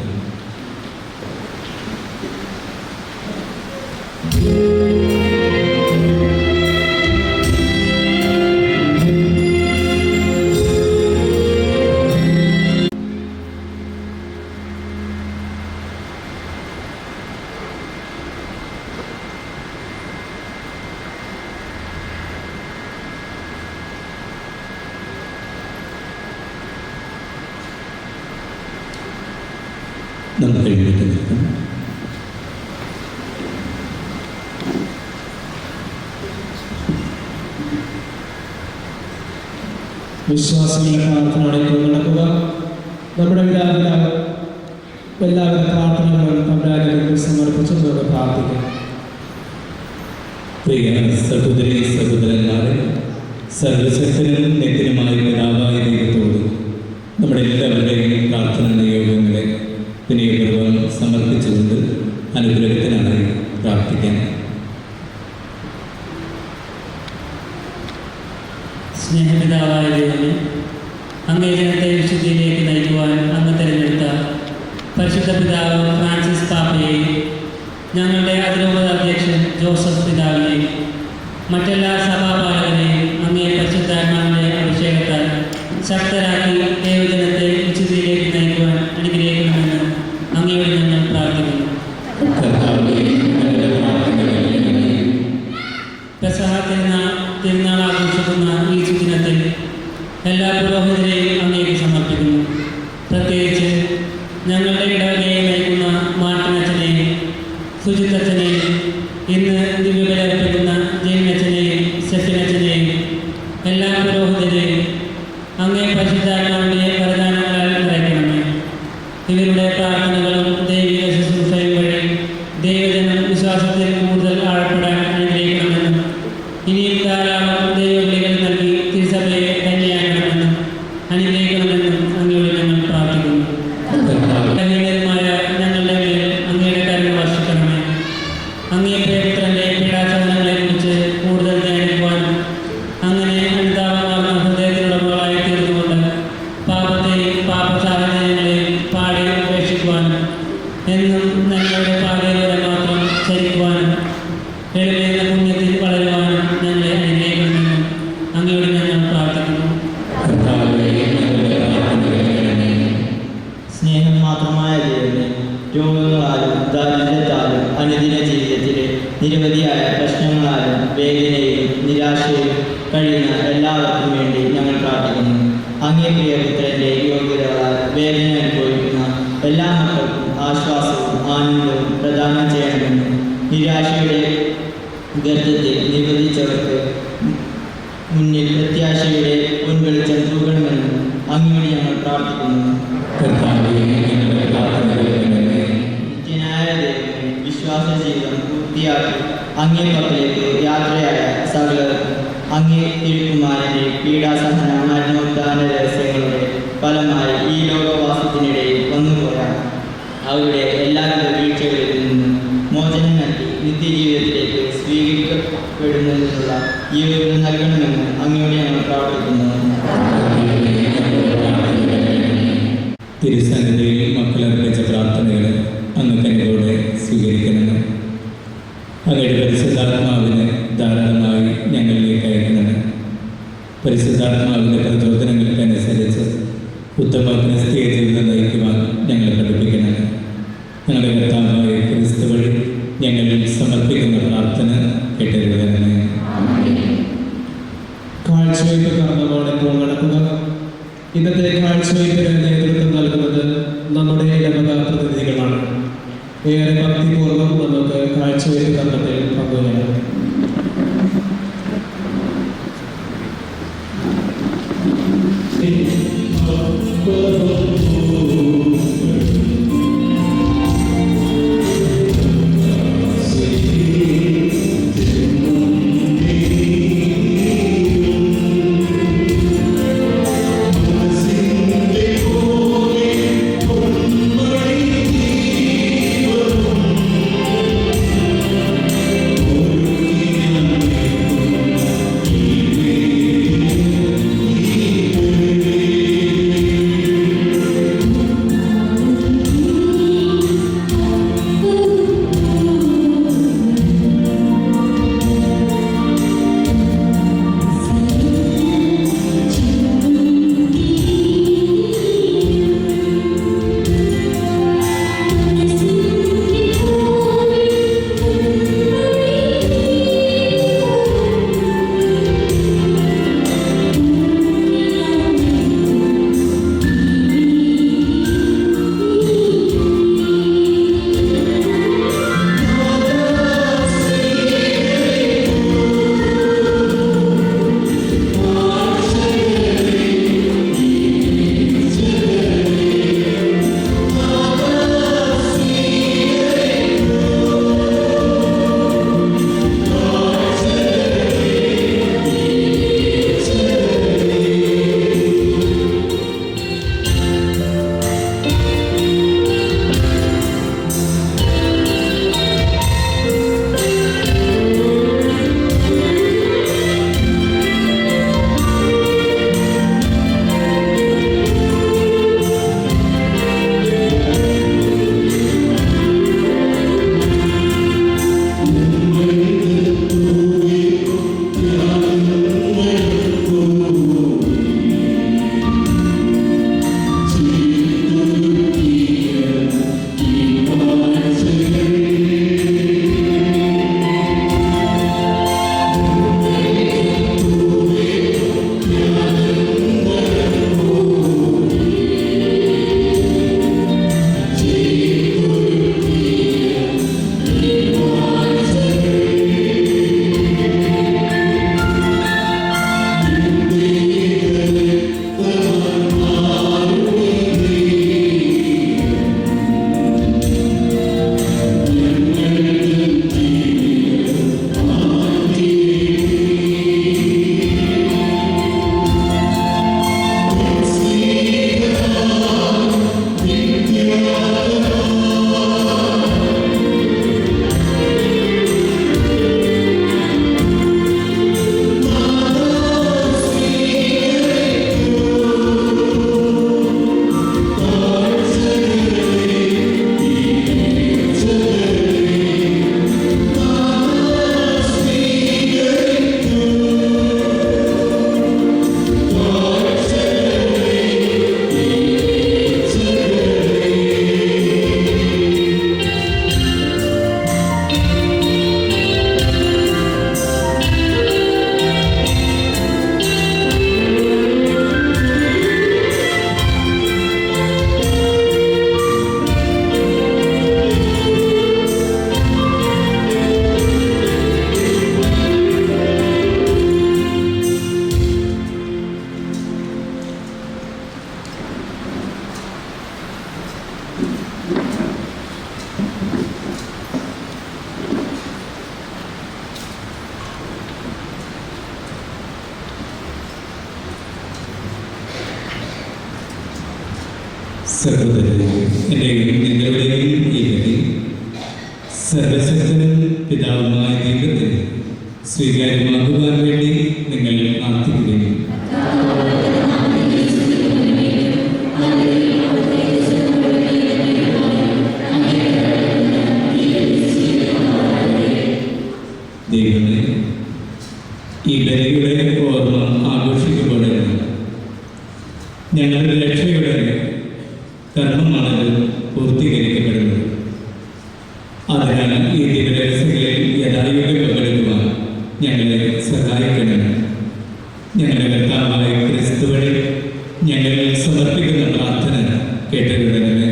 നമുക്ക് എഴുന്നേറ്റ് നിൽക്കാം. വിശ്വാസികളുടെ പ്രാർത്ഥനയോടെ നടക്കുക. നമ്മുടെ പിതാവിനാണ് എല്ലാവിധ പ്രാർത്ഥനകളും തമ്പുരാനിലേക്ക് സമർപ്പിച്ച് നമുക്ക് പ്രാർത്ഥിക്കാം. പ്രിയ സഹോദരി സഹോദരന്മാരെ, സർവശക്തനും നിത്യനുമായ പിതാവായ ദൈവത്തോട് നമ്മുടെ എല്ലാവരുടെയും പ്രാർത്ഥന നിയോഗങ്ങളെ വിനയപൂർവ്വം സമർപ്പിച്ചുകൊണ്ട് അനുഗ്രഹത്തിനായി പ്രാർത്ഥിക്കാൻ. സ്നേഹപിതാവായ ദൈവമേ, അങ്ങേ ജനത്തെ വിശുദ്ധിയിലേക്ക് നയിക്കുവാൻ അങ്ങ് തിരഞ്ഞെടുത്ത പരിശുദ്ധ പിതാവ് ഫ്രാൻസിസ് പാപ്പയെയും ഞങ്ങളുടെ അതിരൂപത അധ്യക്ഷൻ ജോസഫ് പിതാവിനെയും മറ്റെല്ലാ സഭാപാലകരെയും അങ്ങേ പരിശുദ്ധാത്മാവിൻ്റെ അഭിഷേകത്താൽ ശക്തരാക്കി ദൈവജനത്തെ വിശുദ്ധിയിലേക്ക് നയിക്കുവാൻ അനുഗ്രഹിക്കണമെന്ന് അങ്ങയോട് ഞങ്ങൾ പ്രാർത്ഥിക്കുന്നു. പെസഹ തിരുനാൾ ആഘോഷിക്കുന്ന ഈ സുദിനത്തിൽ എല്ലാ പുരോഹിതരെയും അങ്ങേക്ക് സമർപ്പിക്കുന്നു. പ്രത്യേകിച്ച് ഞങ്ങളുടെ ഇടവകയെ നയിക്കുന്ന മാർട്ടിനച്ഛനെയും സുജിത്തച്ഛനെയും ഇന്ന് ദിവ്യബലിയർപ്പിക്കുന്ന ജെയിനച്ഛനെയും സെഫിനച്ഛനെയും എല്ലാ പുരോഹിതരെയും അങ്ങേ പരിശുദ്ധാത്മാവിൻ്റെ വരദാനങ്ങളാൽ നിറയ്ക്കണമേ. ഇവരുടെ പ്രാർത്ഥനകളും ദൈവിക ശുശ്രൂഷയും വഴി ദൈവജനം വിശ്വാസത്തിൽ കൂടുതൽ ആഴപ്പെടാൻ അനുഗ്രഹിക്കണമെന്നും ഇനിയും ധാരാളം ദൈവവിളികൾ നൽകി തിരുസഭയെ ധന്യയാക്കണമെന്നും അനുഗ്രഹിക്കണമെന്നും അങ്ങയോട് ഞങ്ങൾ പ്രാർത്ഥിക്കുന്നു. ബലഹീനരുമായ ഞങ്ങളുടെ മേൽ അങ്ങയുടെ കരുണ വർഷിക്കണമേ. അങ്ങേ പ്രിയപുത്രൻ്റെ പീഡാസഹനങ്ങളെക്കുറിച്ച് കൂടുതൽ ധ്യാനിക്കുവാനും അങ്ങനെ അനുതാപമാർന്ന ഹൃദയത്തിനുടമകളായി തീർന്നുകൊണ്ട് പാപത്തെയും പാപ സാഹചര്യങ്ങളെയും പാടി ഉപേക്ഷിക്കുവാനും എന്നും ഞങ്ങളുടെ പാതയിലൂടെ മാത്രം ചരിക്കുവാനും എളിമയുടെ പുണ്യത്തിൽ വളരുവാനും ഞങ്ങളെ അനുഗ്രഹിക്കണമെന്നും അങ്ങയോട് ഞങ്ങൾ പ്രാർത്ഥിക്കുന്നു. സ്നേഹം മാത്രമായ ദൈവമേ, രോഗങ്ങളാലും ദാരിദ്ര്യത്താലും അനുദിന ജീവിതത്തിലെ നിരവധിയായ പ്രശ്നങ്ങളാലും വേദനയിലും നിരാശയിലും കഴിയുന്ന എല്ലാവർക്കും വേണ്ടി ഞങ്ങൾ പ്രാർത്ഥിക്കുന്നു. അങ്ങേ പ്രിയപുത്രൻ്റെ യോഗ്യതകളാൽ വേദന അനുഭവിക്കുന്ന എല്ലാ മക്കൾക്കും ആശ്വാസവും ആനന്ദവും പ്രദാനം ചെയ്യണമെന്നും നിരാശയുടെ ഗർത്തത്തിൽ നിബന്ധിച്ചവർക്ക് മുന്നിൽ പ്രത്യാശയുടെ പൊൻവെളിച്ചം തൂകണമെന്നും അങ്ങയോട് ഞങ്ങൾ പ്രാർത്ഥിക്കുന്നു. നിത്യനായ ദൈവമേ, വിശ്വാസ ജീവിതം പൂർത്തിയാക്കി അങ്ങേ പക്കലേക്ക് യാത്രയായ സകലർക്കും അങ്ങേ തിരുക്കുമാരൻ്റെ പീഡാസഹന മരണോത്ഥാന രഹസ്യങ്ങളുടെ ഫലമായി ഈ ലോകവാസത്തിനിടയിൽ വന്നുപോയ അവരുടെ എല്ലാവിധ വീഴ്ചകളിൽ നിന്നും മോചനം നൽകി നിത്യജീവിതത്തിലേക്ക് സ്വീകരിക്കപ്പെടുന്നതിനുള്ള യോഗ്യത നൽകണമെന്ന് അങ്ങയോട് ഞങ്ങൾ പ്രാർത്ഥിക്കുന്നു. തിരുസന്നിധിയിൽ മക്കളർപ്പിച്ച പ്രാർത്ഥനകൾ അങ്ങ് കനിവോടെ സ്വീകരിക്കണം. അങ്ങയുടെ പരിശുദ്ധാത്മാവിന് ധാരാളമായി ഞങ്ങളിലേക്ക് അയക്കണം. പരിശുദ്ധാത്മാവിൻ്റെ പ്രചോദനങ്ങൾക്കനുസരിച്ച് ഉത്തമ ക്രിസ്തീയ ജീവിതം നയിക്കുവാൻ ഞങ്ങളെ പഠിപ്പിക്കണം. ഞങ്ങളുടെ കർത്താവായ ക്രിസ്തു വഴി ഞങ്ങളിൽ സമർപ്പിക്കുന്ന പ്രാർത്ഥന കേട്ടരുതണമേ. കാഴ്ചവയ്പ് കർമ്മമാണ് ഇപ്പോൾ നടക്കുക. ഇന്നത്തെ കാഴ്ചവയ്പ്പിന് നേതൃത്വം നൽകുന്നത് നമ്മുടെ ഇടവക പ്രതിനിധികളാണ്. ഏറെ ഭക്തിപൂർവ്വം നമുക്ക് കാഴ്ചവയ്പ് കർമ്മത്തിൽ പങ്കുചേരാം. ും സഹോദരരെ, എൻ്റെയും നിങ്ങളുടെയും ഈ ബലി സർവശക്തനും പിതാവുമായ ദൈവത്തിന് സ്വീകാര്യമാകുവാൻ വേണ്ടി നിങ്ങൾ പ്രാർത്ഥിക്കുകയും ദൈവമേ, ഈ ബലിയുടെ ഓർമ്മ ആഘോഷിക്കുമ്പോൾ ഞങ്ങളുടെ രക്ഷയുടെ കർമ്മമാണത് പൂർത്തീകരിക്കപ്പെടുന്നത്. അതിനാൽ ഈ ദിവസങ്ങളിൽ യഥായോഗ്യം പങ്കെടുക്കുവാൻ ഞങ്ങളെ സഹായിക്കണം. ഞങ്ങളുടെ കർത്താവായ ക്രിസ്തു വഴി ഞങ്ങൾ സമർപ്പിക്കുന്ന പ്രാർത്ഥന കേട്ടറിയണമേ.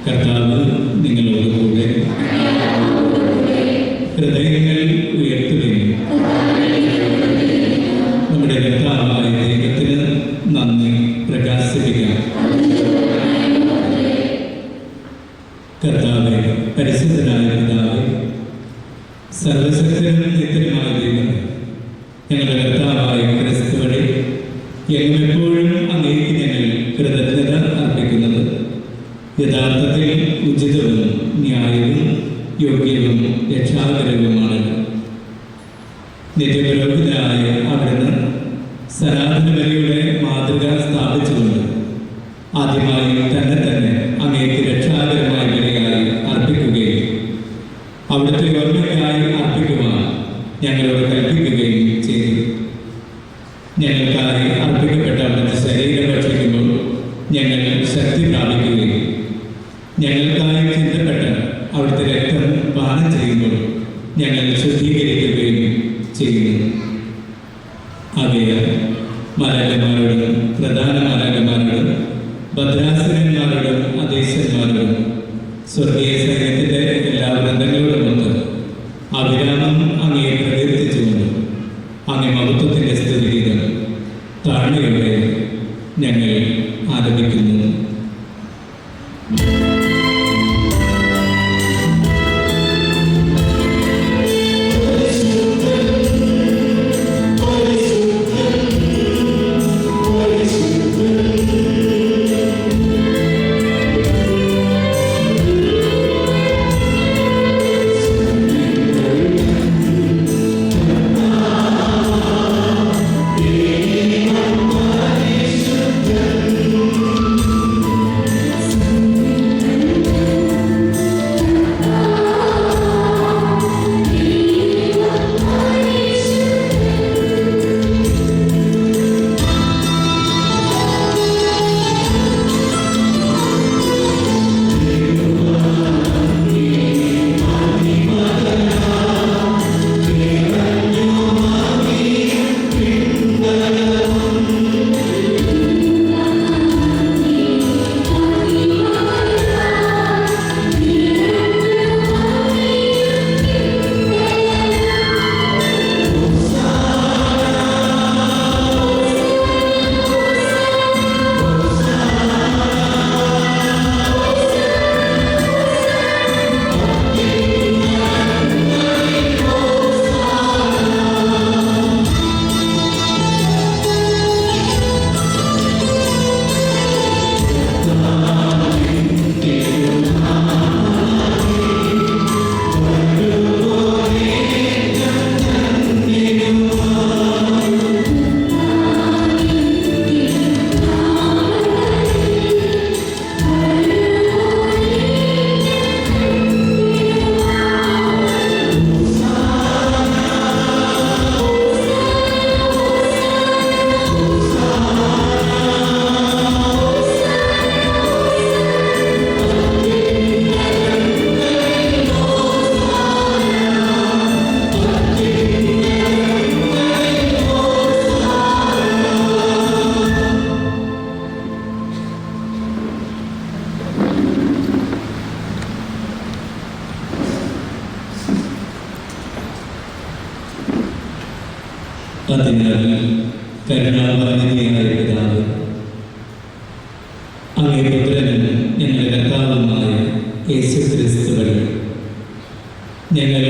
കർത്താവ് നിങ്ങളോടുകൂടെ. ഹൃദയങ്ങൾ ഉയർത്തുകയും നമ്മുടെ കർത്താവായ ദൈവത്തിന് നന്ദി പ്രകാശിപ്പിക്കാം. കർത്താവേ, പരിശുദ്ധനായ പിതാവേ, സർവശക്തനും നിത്യനുമായ ദൈവം, ഞങ്ങളുടെ കർത്താവായ ക്രിസ്തു വഴി എപ്പോഴും അങ്ങേക്ക് ഞങ്ങൾ കൃതജ്ഞത അർപ്പിക്കുന്നത് യഥാർത്ഥത്തിൽ ഉചിതവും ന്യായവും യോഗ്യവും രക്ഷാകരവുമാണ്. നിത്യപുരോഹിതനായ അവിടുന്ന് സനാതന ബലിയുടെ മാതൃക സ്ഥാപിച്ചുകൊണ്ട് ആദ്യമായി തന്നെ അങ്ങേക്ക് രക്ഷാകരമായ ബലിയായി അർപ്പിക്കുകയും അവിടുത്തെ ഓർമ്മയ്ക്കായി അർപ്പിക്കുവാൻ ഞങ്ങളോട് കൽപ്പിക്കുകയും ചെയ്തു. ഞങ്ങൾക്കായി അർപ്പിക്കപ്പെട്ട അവിടുത്തെ ശരീരം ഭക്ഷിക്കുമ്പോൾ ഞങ്ങൾ ശക്തി പ്രാപിക്കുകയും ഞങ്ങൾക്കായി ചിന്തപ്പെട്ട അവിടുത്തെ രക്തം പാനം ചെയ്യുമ്പോൾ ഞങ്ങൾ ശുദ്ധീകരിക്കുകയും ചെയ്യുന്നു. ആകയാൽ മാലാഖമാരോടും പ്രധാന മാലാഖമാരോടും ഭദ്രാസനന്മാരോടും അധീശന്മാരോടും സ്വർഗീയ സൈന്യത്തിൻ്റെ എല്ലാ വൃന്ദങ്ങളോടുമൊത്ത് അവിരാമം അങ്ങയെ പ്രകീർത്തിച്ചുകൊണ്ട് അങ്ങേ മഹത്വത്തിൻ്റെ സ്തുതിഗീതം താഴ്മയോടെ ഞങ്ങൾ ആലപിക്കുന്നു. അതിനാൽ കരുണാവാനിധിയായ പിതാവ്, അങ്ങേ പുത്രനും ഞങ്ങളുടെ കർത്താവുമായ യേശുക്രിസ്തു വഴി ഞങ്ങൾ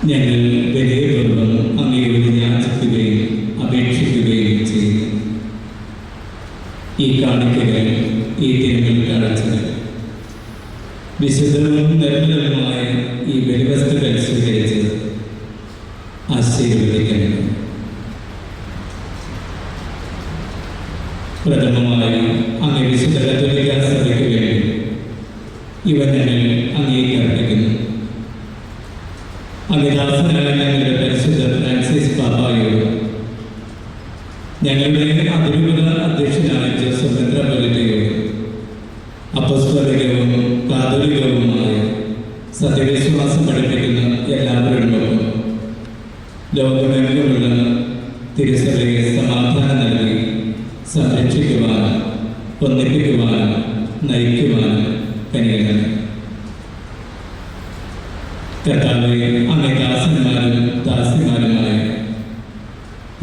ഞങ്ങൾ വിനയപൂർവ്വം അങ്ങയോട് യാചിക്കുകയും അപേക്ഷിക്കുകയും ചെയ്യുന്നു. ഈ കാണിക്കകൾ, ഈ ദിനങ്ങൾ കാണിച്ചത് വിശുദ്ധവും നിർമ്മലവുമായ ഈ ബലിവസ്തുക്കൾ സ്വീകരിച്ച് ആശീർവദിക്കുന്നു. പ്രഥമമായി അങ്ങേ വിശുദ്ധ കത്തോലിക്ക സഭയ്ക്ക് വേണ്ടി ഇവ ഞങ്ങൾ അങ്ങേക്ക് അർപ്പിക്കുന്നു. അങ്ങേദാസനായ ഞങ്ങളുടെ പരിശുദ്ധ ഫ്രാൻസിസ് പാപ്പായോട്, ഞങ്ങളുടെ അതിരൂപത അധ്യക്ഷനായ ജോസഫ് മെത്രാപ്പൊലീത്തയോട്, അപ്പസ്തോലികവും കാതോലികവുമായ സത്യവിശ്വാസം പഠിപ്പിക്കുന്ന എല്ലാവരോടുമൊപ്പം ലോകമെങ്ങുമുള്ള തിരുസഭയെ സമാധാനം നൽകി സംരക്ഷിക്കുവാനും ഒന്നിപ്പിക്കുവാനും നയിക്കുവാനും കനിയണം. കർത്താവേ, അങ്ങേ ദാസന്മാരും ദാസിമാരുമായ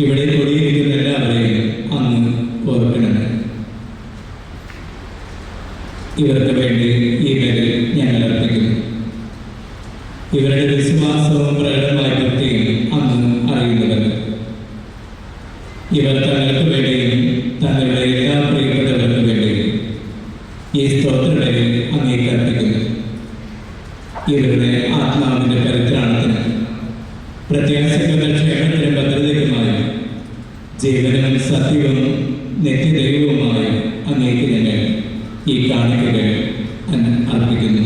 ഇവിടെ കൂടിയിരിക്കുന്ന എല്ലാവരെയും അങ്ങ് ഓർക്കണമേ. ഇവർക്ക് വേണ്ടി ഈ ബലി ഞങ്ങൾ അർപ്പിക്കുന്നു. ഇവരുടെ വിശ്വാസവും പ്രകടമായ ഭക്തിയും അങ്ങ് അറിയുന്നവർ. ഇവർ തങ്ങൾക്ക് വേണ്ടിയും തങ്ങളുടെ എല്ലാ പ്രിയപ്പെട്ടവർക്ക് വേണ്ടിയും ഈ സ്തോത്രങ്ങളിൽ അങ്ങേക്ക് അർപ്പിക്കുന്നു. ഇവരുടെ ആത്മാവിൻ്റെ പരിത്രാണത്തിന്, പ്രത്യാശകളുടെ ക്ഷേമത്തിനും ഭദ്രതയ്ക്കുമായി ജീവനും സത്യവും നിത്യദൈവവുമായി അങ്ങേക്ക് ഞങ്ങൾ ഈ കാണിക്കകൾ അർപ്പിക്കുന്നു.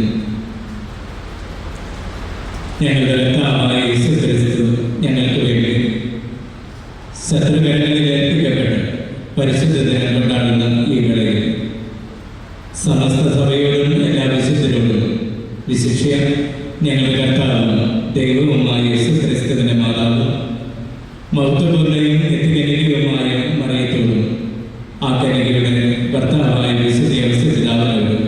ഞങ്ങളുടെ കർത്താവായ യേശുക്രിസ്തു ഞങ്ങൾക്ക് വേണ്ടി ശത്രുവേദനയിൽ ഏൽപ്പിക്കപ്പെട്ട് പരിശുദ്ധ ദിനം കൊണ്ടാടുന്ന ഈ വേളയിൽ സമസ്ത സഭയോടും എല്ലാ വിശുദ്ധരോടും, വിശിഷ്യ ഞങ്ങളുടെ കർത്താവും ദൈവവുമായ യേശുക്രിസ്തുവിന്റെ മാതാവും മഹത്വപൂർണ്ണയും നിത്യകനികയുമായ മറിയത്തോടും ആ കനികയുടെ ഭർത്താവായ വിശുദ്ധ ഔസേപിതാവിനോടും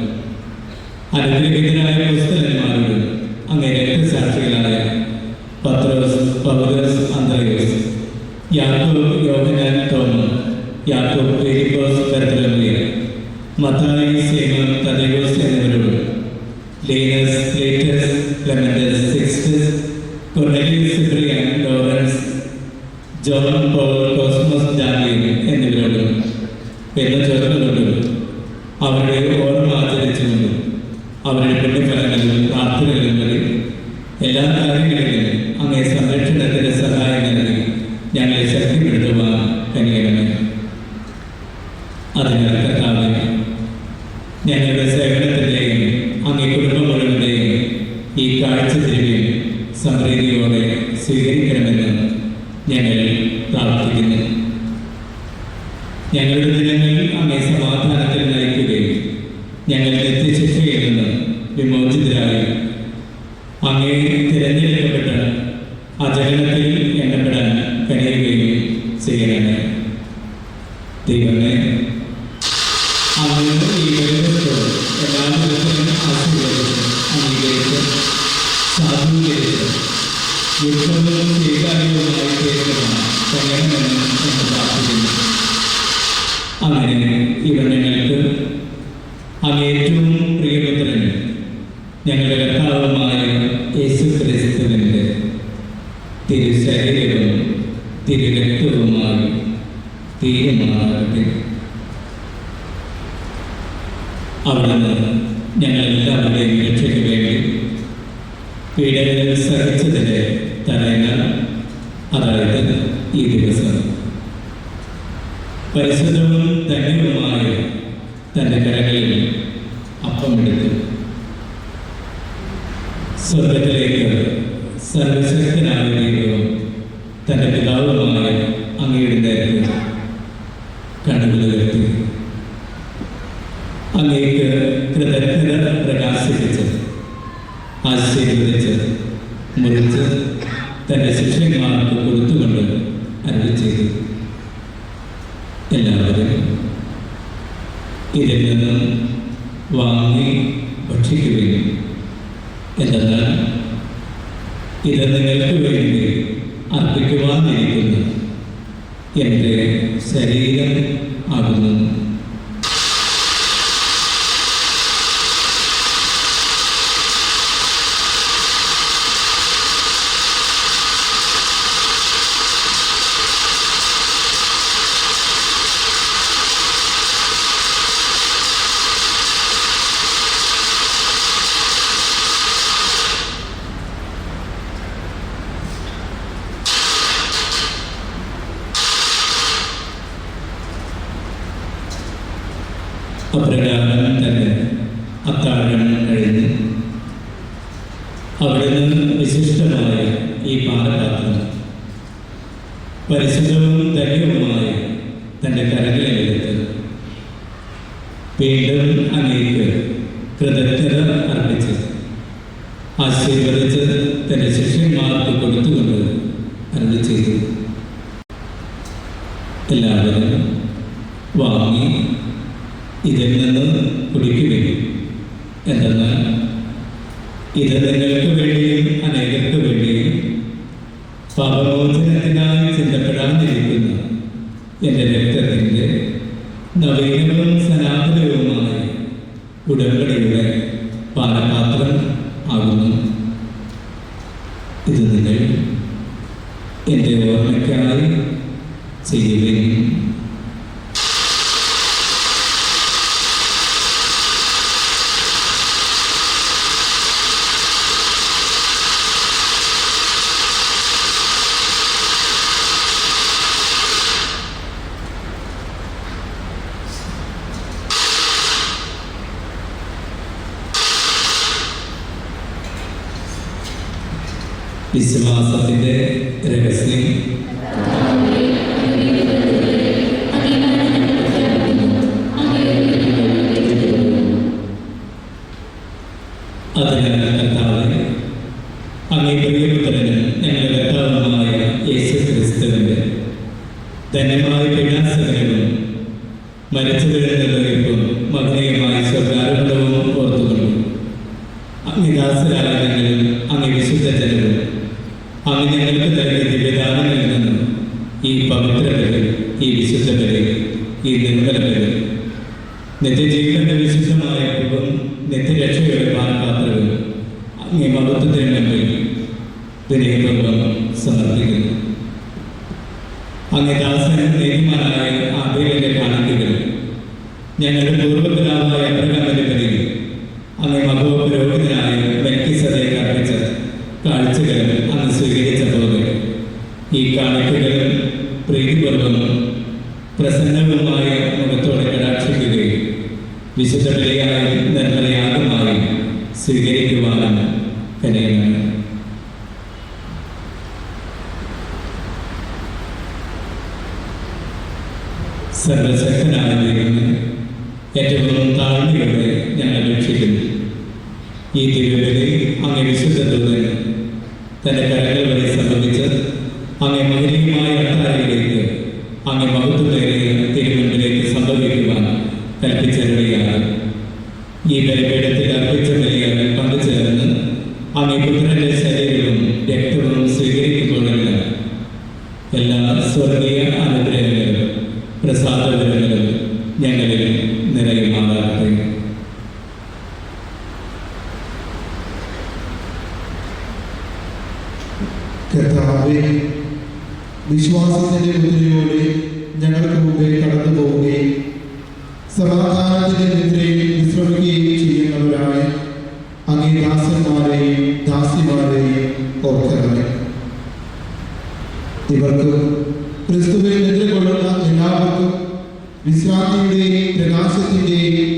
അനുഗ്രഹീതരായ പുസ്തകന്മാരോടും അങ്ങേ രക്തസാക്ഷികളായ പത്രോസ്, പൗലോസ്, അന്ത്രയോസ്, യാക്കോബ്, യോഹന്നാൻ, തോമ, യാക്കോബ്, ഫിലിപ്പോസ്, ബർത്തലോമേയ, മത്തായി, സീമോൻ, തദേവോസ് എന്നിവരോടും Linus, Cletus, Clementus, Sixtus, Cornelius, Cyprian, Lawrence, John, Paul, Cosmas, Daniel എന്നിവരോടും എന്ന് ചേർന്നുകൊണ്ടും അവരുടെ ഓർമ്മ ആചരിച്ചുകൊണ്ടും അവരുടെ പുണ്യഫലങ്ങളിലും പ്രാർത്ഥനകളിലും വഴി എല്ലാ കാര്യങ്ങളിലും അങ്ങേ സംരക്ഷണത്തിൻ്റെ സഹായം നൽകി ഞങ്ങളെ ശക്തിപ്പെടുത്തുവാൻ കനിയണമേ. അതിനാൽ കർത്താവേ, ഞങ്ങളുടെ സേവനത്തിൻ്റെയും അങ്ങേ കുടുംബം മുഴുവൻ്റെയും ഈ കാഴ്ചദ്രവ്യം സമൃദ്ധിയോടെ സ്വീകരിക്കണമെന്ന് ഞങ്ങൾ പ്രാർത്ഥിക്കുന്നു. ഞങ്ങളുടെ ദിനങ്ങൾ അങ്ങേ സമാധാനത്തിൽ നയിക്കുകയും ഞങ്ങൾ നിത്യശിക്ഷയിൽ നിന്ന് വിമോചിതരായി അങ്ങേ തിരഞ്ഞെടുക്കപ്പെട്ട അജഗണത്തിൽ എണ്ണപ്പെടാൻ കഴിയുകയും ചെയ്യണമേ. ദൈവമേ, അങ്ങ് ഈ ബലിവസ്തുക്കൾ എല്ലാ വിധത്തിലും ആശീർവദിച്ച് അംഗീകരിച്ച് സാധൂകരിച്ച് യുദ്ധവും സ്വീകാര്യവുമായി തീരുമാനം കഴിയണമെന്ന് എന്ന് പ്രാർത്ഥിക്കുന്നു. അങ്ങനെ ഇവ ഞങ്ങൾക്ക് അങ്ങേറ്റവും പ്രിയപുത്രനും ഞങ്ങളുടെ കർത്താവുമായ യേശുക്രിസ്തുവിൻ്റെ തിരുശരീരവും തിരുരക്തവുമായി തീരുമാനത്തെ. അവിടുന്ന് ഞങ്ങളെല്ലാവരുടെയും രക്ഷയ്ക്ക് വേണ്ടി പീഡനങ്ങൾ സഹിച്ചതിൻ്റെ തലേന്നാൾ, അതായത് ഈ ദിവസം, പരിശുദ്ധവും ധന്യവുമായ തൻ്റെ കരങ്ങളിൽ അപ്പമെടുത്തു സ്വർഗത്തിലേക്ക് സർവശക്തനായ ദൈവവും തൻ്റെ പിതാവുമായ അങ്ങയുടെ നേരത്തെ കണ്ണുകളുയർത്തി അങ്ങേക്ക് കൃതജ്ഞത പ്രകാശിപ്പിച്ച് ആശീർവദിച്ച് മുറിച്ച് തൻ്റെ ശിഷ്യന്മാർക്ക് കൊടുത്തുകൊണ്ട് അരുളി ചെയ്തു, എല്ലാവരും ഇതിൽ നിന്നും വാങ്ങി ഭക്ഷിക്കുകയും, എന്തെന്നാൽ ഇത് നിങ്ങൾക്ക് വേണ്ടി അർപ്പിക്കുവാനിരിക്കുന്ന എൻ്റെ ശരീരം ആകുന്നു. തന്നെ അത്താഴം കഴിഞ്ഞ് അവിടെ നിന്ന് വിശിഷ്ടമായ ഈ പാനപാത്രം പരിശുദ്ധവും ധന്യവുമായ തൻ്റെ കരങ്ങളിലെടുത്ത് വീണ്ടും അങ്ങേക്ക് കൃതജ്ഞത അർപ്പിച്ച് ആശീർവദിച്ച് തൻ്റെ ശിഷ്യന്മാർക്ക് കൊടുത്തുകൊണ്ട് അരുളി ചെയ്തു, എല്ലാവരും വാങ്ങി ഇതിൽ നിന്ന് കുടിക്കുകയും, എന്തെന്നാൽ ഇത് നിങ്ങൾക്ക് വേണ്ടിയും അനേകർക്ക് വേണ്ടിയും പാപമോചനത്തിനായി ചിന്തപ്പെടാതിരിക്കുന്ന എൻ്റെ രക്തത്തിൻ്റെ നവീനവും സനാതനവുമായ ഉടമ്പടിയുടെ പാനപാത്രം ആകുന്നു. ഇത് നിങ്ങൾ എൻ്റെ ഓർമ്മയ്ക്കായി ചെയ്യുകയും വിശ്വാസത്തിൻ്റെ രഹസ്യം. അതിനാൽ കർത്താവേ, അങ്ങേ പ്രിയപുത്രനും ഞങ്ങളുടെ കർത്താവുമായ യേശു ക്രിസ്തുവിൻ്റെ ധന്യമായ പീഡാസകരവും മരിച്ചവരുടെ മകനീയമായ സ്വർഗാരോഹണവും ഓർത്തുകൊണ്ടു അങ്ങേ ദാസരായ ഞങ്ങളും അങ്ങേ വിശുദ്ധ ജനവും അങ്ങ് ഞങ്ങൾക്ക് നൽകിയ ദിവ്യദാനങ്ങളിൽ നിന്നും ഈ പവിത്ര ബലി, ഈ വിശുദ്ധ ബലി, ഈ നിർമ്മല ബലി, നിത്യജീവന്റെ വിശുദ്ധമായ പൂർവ്വം നിത്യരക്ഷയുടെ പാനപാത്രവും അങ്ങേ മഹത്വത്തിന് മുമ്പിൽ വിനയപൂർവ്വം സമർപ്പിക്കുന്നു. അങ്ങേ ദാസൻ നീതിമാനായ ആബേലിന്റെ കാണിക്കകൾ ഞങ്ങളുടെ പൂർവ്വപിതാവായ അബ്രഹാമിന്റെ ബലിയിൽ അങ്ങേ മഹോപുരോഹിതനായ മെൽക്കിസദേക്ക് അർപ്പിച്ച കാഴ്ചകൾ അങ്ങ് സ്വീകരിച്ചപ്പോൾ ഈ കാണിക്കകളും പ്രീതിപൂർവ്വം പ്രസന്നവുമായ മുഖത്തോടെ കടാക്ഷിക്കുകയും വിശുദ്ധ ബലിയായും നിർമ്മലയാഗമായും സ്വീകരിക്കുവാനും കനിയണം. സർവശക്തനായ ദൈവമേ, ഏറ്റവും താഴ്മയോടെ ഞങ്ങൾ അപേക്ഷിക്കുന്നു. ഈ ദിവ്യബലി അങ്ങേ വിശുദ്ധ ദൂതൻ തൻ്റെ കരങ്ങൾ വഴി സംബന്ധിച്ച് അങ്ങേ മഹനീയമായ അത്താഴയിലേക്ക് അങ്ങേ മഹത്വമേറിയ തിരുമുമ്പിലേക്ക് സംഭവിക്കുവാൻ കൽപ്പിച്ചരുളിയാണ്. ഈ ബലിപീഠത്തിൽ അർപ്പിച്ച ബലിയാൽ പങ്കുചേർന്ന് അങ്ങേ പുത്രന്റെ ശരീരവും രക്തവും സ്വീകരിക്കുമ്പോഴെല്ലാം എല്ലാ സ്വർഗീയ അനുഗ്രഹങ്ങളും പ്രസാദവരങ്ങളും ഞങ്ങളിൽ നിറയുമാറാകട്ടെ. കർത്താവേ, വിശ്വാസത്തിന്റെ മുദ്രയോടെ ഞങ്ങൾക്ക് മുമ്പേ കടന്നു പോവുകയും സമാധാനത്തിന്റെ നിദ്രയിൽ വിശ്രമിക്കുകയും ചെയ്യുന്നവരായ അങ്ങേ ദാസന്മാരെയും ദാസിമാരെയും ഓർക്കണമേ. ഇവർക്ക് ക്രിസ്തുവിൽ നിദ്ര കൊള്ളുന്ന എല്ലാവർക്കും വിശ്രാന്തിയുടെയും പ്രകാശത്തിന്റെയും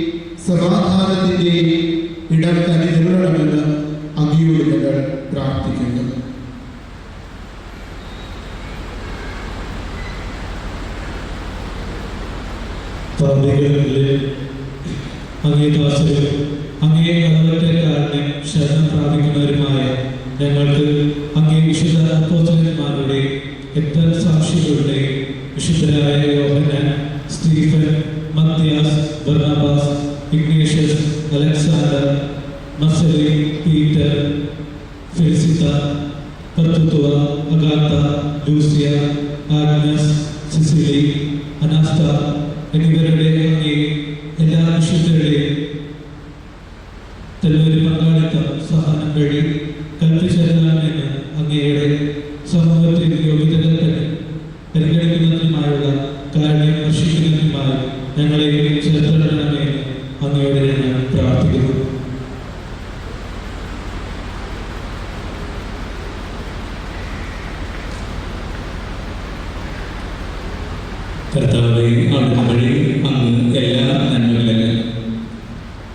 സമാധാനത്തിന്റെയും ഇടം തന്നെ നിലനിർത്തണമെന്ന് അങ്ങയോട് ഞങ്ങൾ പ്രാർത്ഥിക്കുന്നു. പാപികളിലെ അങ്ങേ ദാസരും അങ്ങേ കടവറ്റക്കാരനെ ശരണം പ്രാപിക്കുന്നവരുമായ ഞങ്ങൾക്ക് അങ്ങേ വിശുദ്ധ അപ്പോസ്തലന്മാരുടെ സാക്ഷികളുടെ വിശുദ്ധരായ Yohannan, Stephen, Matthias, Barnabas, Ignatius, Alexander, മസലി, പീറ്റർ, ഫെലിസിത്ത, പർത്തുവ, അഗാത്ത, ലൂസിയ, ആഗ്നസ്, സിസിലി, അനാസ്ത എന്നിവരുടെ അങ്ങേ എല്ലാ വിശുദ്ധരുടെയും തന്നൊരു പങ്കാളിത്തം സഹനം വഴി കൽപ്പിച്ചേരാമെന്ന് അങ്ങയുടെ സമൂഹത്തിൽ യോഗ്യതകൾ പരിഗണിക്കുന്നതിനുമായുള്ള കാര്യം വർഷിക്കുന്നതിനുമായി ഞങ്ങളെ ചേർത്തിടണമെന്ന് അങ്ങയോട് ഞാൻ പ്രാർത്ഥിക്കുന്നു. കർത്താവേ, അവിടുന്ന് വഴി അങ്ങ് എല്ലാ നന്മകളിലും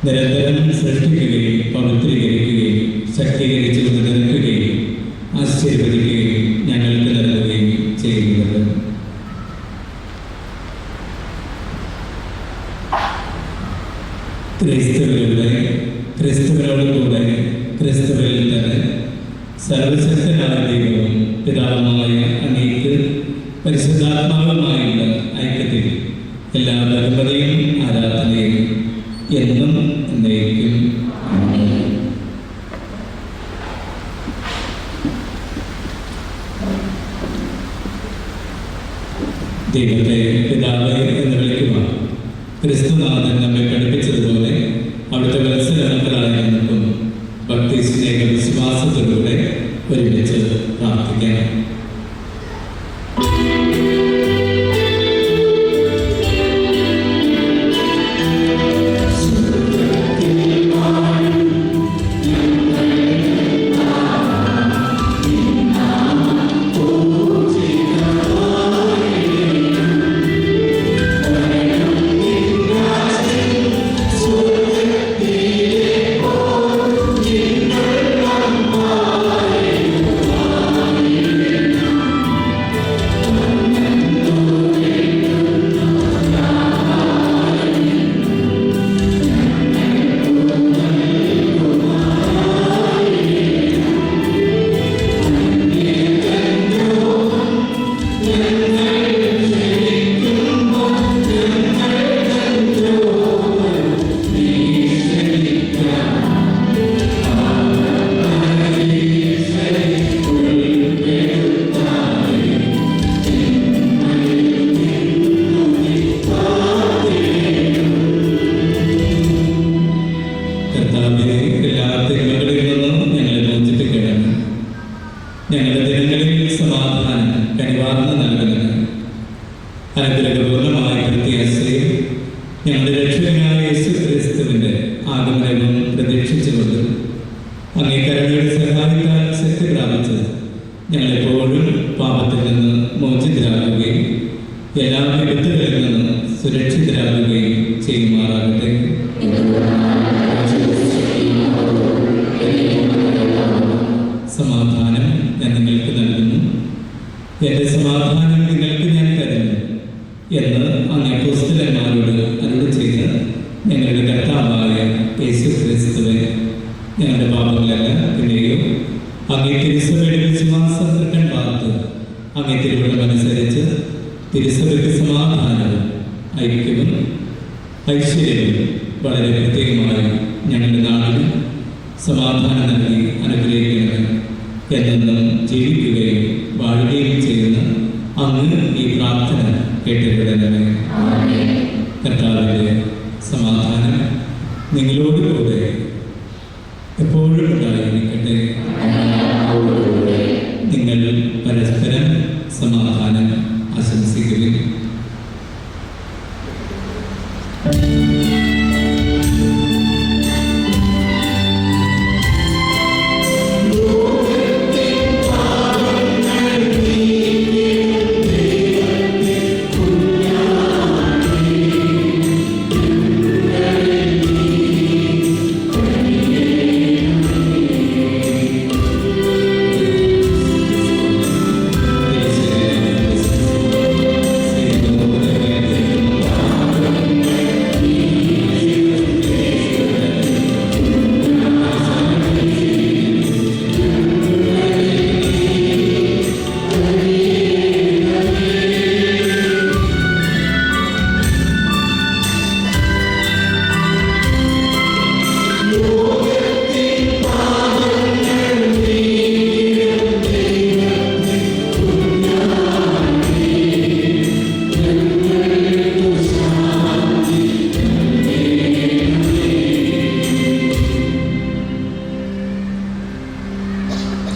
നിരന്തരം സൃഷ്ടിക്കുകയും പവിത്രീകരിക്കുകയും ശക്തീകരിച്ചുകൊണ്ട് നിൽക്കുകയും ആശീർവദിക്കുകയും ഞങ്ങൾക്ക് നൽകുകയും ചെയ്യുന്നത്. ക്രിസ്തുവിനോട് കൂടെ ക്രിസ്തുവിൽ തന്നെ സർവശക്തനായ ദൈവവും പിതാവുമായ അങ്ങേക്ക് പരിശുദ്ധാത്മാവുമായുള്ള ഐക്യത്തിൽ എല്ലാ ബഹുമതിയും ആരാധനയും എന്നും എന്നേക്കും. ദൈവത്തെ പിതാവ് എന്ന് വിളിക്കുക ക്രിസ്തുനാഥൻ നമ്മെ പഠിപ്പിച്ചതുപോലെ അവിടുത്തെ വത്സരമക്കളായി നിൽക്കും ഭക്തി സ്നേഹ വിശ്വാസത്തിലൂടെ ഒരുമിച്ച് പ്രാർത്ഥിക്കണം. ഞങ്ങളുടെ ദിനങ്ങളിൽ സമാധാനം കനിവാർന്ന് നൽകുന്നത് അനുഗ്രഹപൂർണമായ പ്രത്യാശയും ഞങ്ങളുടെ രക്ഷകനായ യേശു ക്രിസ്തുവിന്റെ ആഗമനവും പ്രതീക്ഷിച്ചുകൊണ്ട് അങ്ങേ കരുണയുടെ സഹായത്താൽ ശക്തി പ്രാപിച്ച് ഞങ്ങളെപ്പോഴും പാപത്തിൽ നിന്ന് മോചിതരാകുകയും എല്ലാ വിപത്തുകളിൽ നിന്ന് സുരക്ഷിതരാകുകയും ചെയ്യുമാറാകട്ടെ. സമാധാനം ഞാൻ നിങ്ങൾക്ക് നൽകുന്നു, എൻ്റെ സമാധാനം നിങ്ങൾക്ക് ഞാൻ തരുന്നു എന്ന് അങ്ങ് അപ്പോസ്തലന്മാരോട് അരുളി ചെയ്ത ഞങ്ങളുടെ കർത്താവായ യേശു ക്രിസ്തുവേ, ഞങ്ങളുടെ പാപങ്ങളല്ല പിന്നെയോ അങ്ങേ തിരുസഭയുടെ വിശ്വാസം തൃക്കൺ പാർത്ത് അങ്ങേ തിരുവള്ളമനുസരിച്ച് തിരുസഭയ്ക്ക് സമാധാനവും ഐക്യവും ഐശ്വര്യവും വളരെ പ്രത്യേകമായി ഞങ്ങളുടെ നാടിന് സമാധാനം നൽകി അനുഗ്രഹിക്കണമേ. എന്നെന്നും ജീവിക്കുകയും വാഴുകയും ചെയ്യുന്ന അങ്ങ് ഈ പ്രാർത്ഥന കേട്ടുവിടണമേ. കർത്താവിൻ്റെ സമാധാനം നിങ്ങളോട് കൂടെ എപ്പോഴും ഉണ്ടായിരിക്കട്ടെ. നിങ്ങൾ പരസ്പരം സമാധാനം ആശംസിക്കുകയും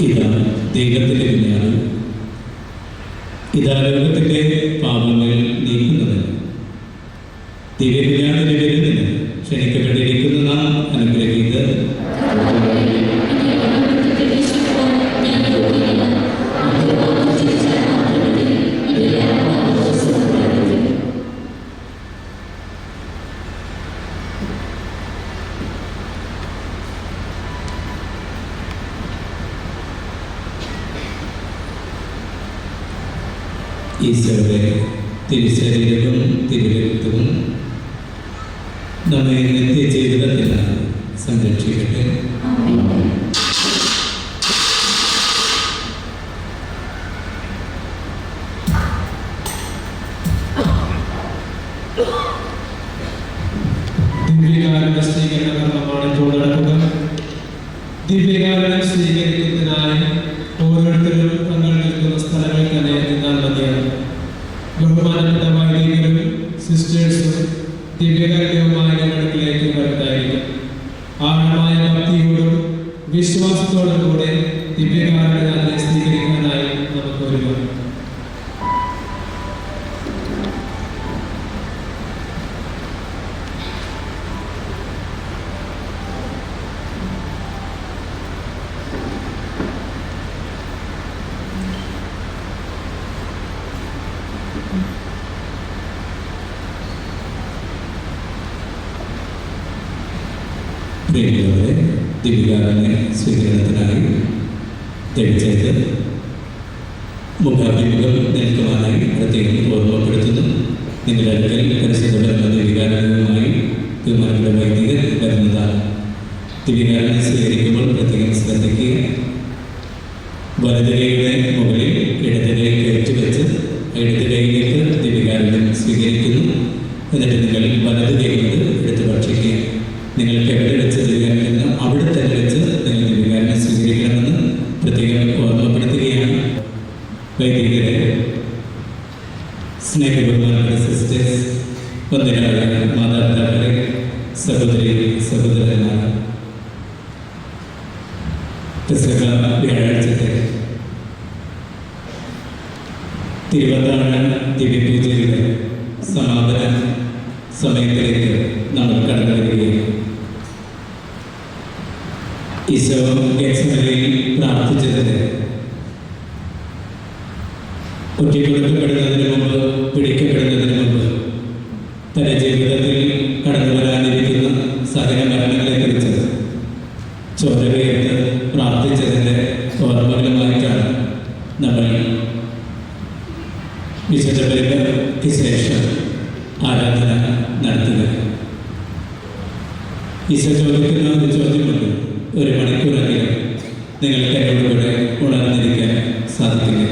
ഇതാണ് ദൈവത്തിൻ്റെ വിജ്ഞാനം. ഇതാ ലോകത്തിൻ്റെ പാപങ്ങൾ നീക്കുന്നത്. ദിവ്യവിജ്ഞാനത്തിന് വരുന്നതിന് ക്ഷണിക്കപ്പെട്ടിരിക്കുന്ന നാം അനുഗ്രഹീത്. ഈശോയുടെ തിരുശരീരവും തിരുരക്തവും നമ്മെ നിത്യജീവിതത്തിലാണ് സംരക്ഷിക്കട്ടെ. ദിവ്യകാരുണ്യ സ്വീകരണ കർമ്മമാണ് ഇപ്പോൾ നടക്കുക. ദിവ്യകാരുണ്യം സ്വീകരിക്കുന്നതിനായി ഓരോരുത്തരും തങ്ങൾ നിൽക്കുന്ന സ്ഥലങ്ങളിൽ തന്നെ നിന്നാൽ മതിയാണ്. ബഹുമാനപ്പെട്ട വൈദികരും സിസ്റ്റേഴ്സും ദിവ്യകാരുണ്യവുമായി ഞങ്ങളിലേക്ക് വരുന്നതായിരിക്കും. ആഴമായ ഭക്തിയോടും വിശ്വാസത്തോടും കൂടെ ദിവ്യകാരുണ്യത്തെ സ്വീകരിക്കാനായി നമുക്ക് ഒരുങ്ങാം. പ്രിയമുള്ളവരെ, ദിവ്യകാരുണ്യ സ്വീകരണത്തിനായി ദയచేത് മുഖാഭിമുഖം നിൽക്കുവാനായി പ്രത്യേകം ഓർമ്മപ്പെടുത്തുന്നു. നിങ്ങളുടെ അടുക്കൽ പരിശുദ്ധ ദിവ്യകാരുണ്യവുമായി ബഹുമാനപ്പെട്ട വൈദികർ വരുന്നതാണ്. ദിവ്യകാരുണ്യം സ്വീകരിക്കുമ്പോൾ പ്രത്യേകം ശ്രദ്ധിക്കുക. വലത് കൈയുടെ മുകളിൽ ഇടത് കൈ കയറ്റി വെച്ച് ഇടത് കൈയിലേക്ക് ദിവ്യകാരുണ്യം സ്വീകരിക്കുന്നു. എന്നിട്ട് നിങ്ങൾ വലത് കൈ കൊണ്ട് എടുത്ത് ഭക്ഷിക്കുക. നിങ്ങൾക്ക് എവിടെ വെച്ച് ദിവ്യകാരുണ്യം അവിടെ തന്നെ വെച്ച് നിങ്ങൾ ദിവ്യകാരുണ്യം സ്വീകരിക്കണമെന്ന് പ്രത്യേകം ഓർമ്മപ്പെടുത്തുകയാണ്. വൈദികരെ, സ്നേഹബഹുമാനപ്പെട്ട സിസ്റ്റേഴ്സ്, വന്ദനായ മാതാപിതാക്കളെ, സഹോദരി സഹോദരന്മാർ, വ്യാഴാഴ്ചത്തെ തിരുവത്താഴ ദിവ്യപൂജയുടെ സമാപന സമയത്തിലേക്ക് നമ്മൾ കടന്നു വരികയാണ്. ഈശോ ഗെത്സമനയിൽ പ്രാർത്ഥിച്ചതിന് ഒറ്റപ്പെടുത്തപ്പെടുന്നതിന് മുമ്പ്, പിടിക്കപ്പെടുന്നതിന് മുമ്പ് തന്റെ ജീവിതത്തിൽ കടന്നു വരാനിരിക്കുന്ന സകല മരണങ്ങളെക്കുറിച്ച് ചോരവേർത്ത് പ്രാർത്ഥിച്ചതിൻ്റെ ഓർമ്മകളുമായിട്ടാണ് നമ്മൾ വിശുദ്ധ ബലിക്ക് ശേഷം ആരാധന നടത്തുക. ഈശോ ചോദിക്കുന്ന ഒരു ചോദ്യമുണ്ട്: ഒരു മണിക്കൂറെങ്കിലും നിങ്ങൾക്ക് എന്നോട് കൂടെ ഉണർന്നിരിക്കാൻ സാധിക്കില്ല.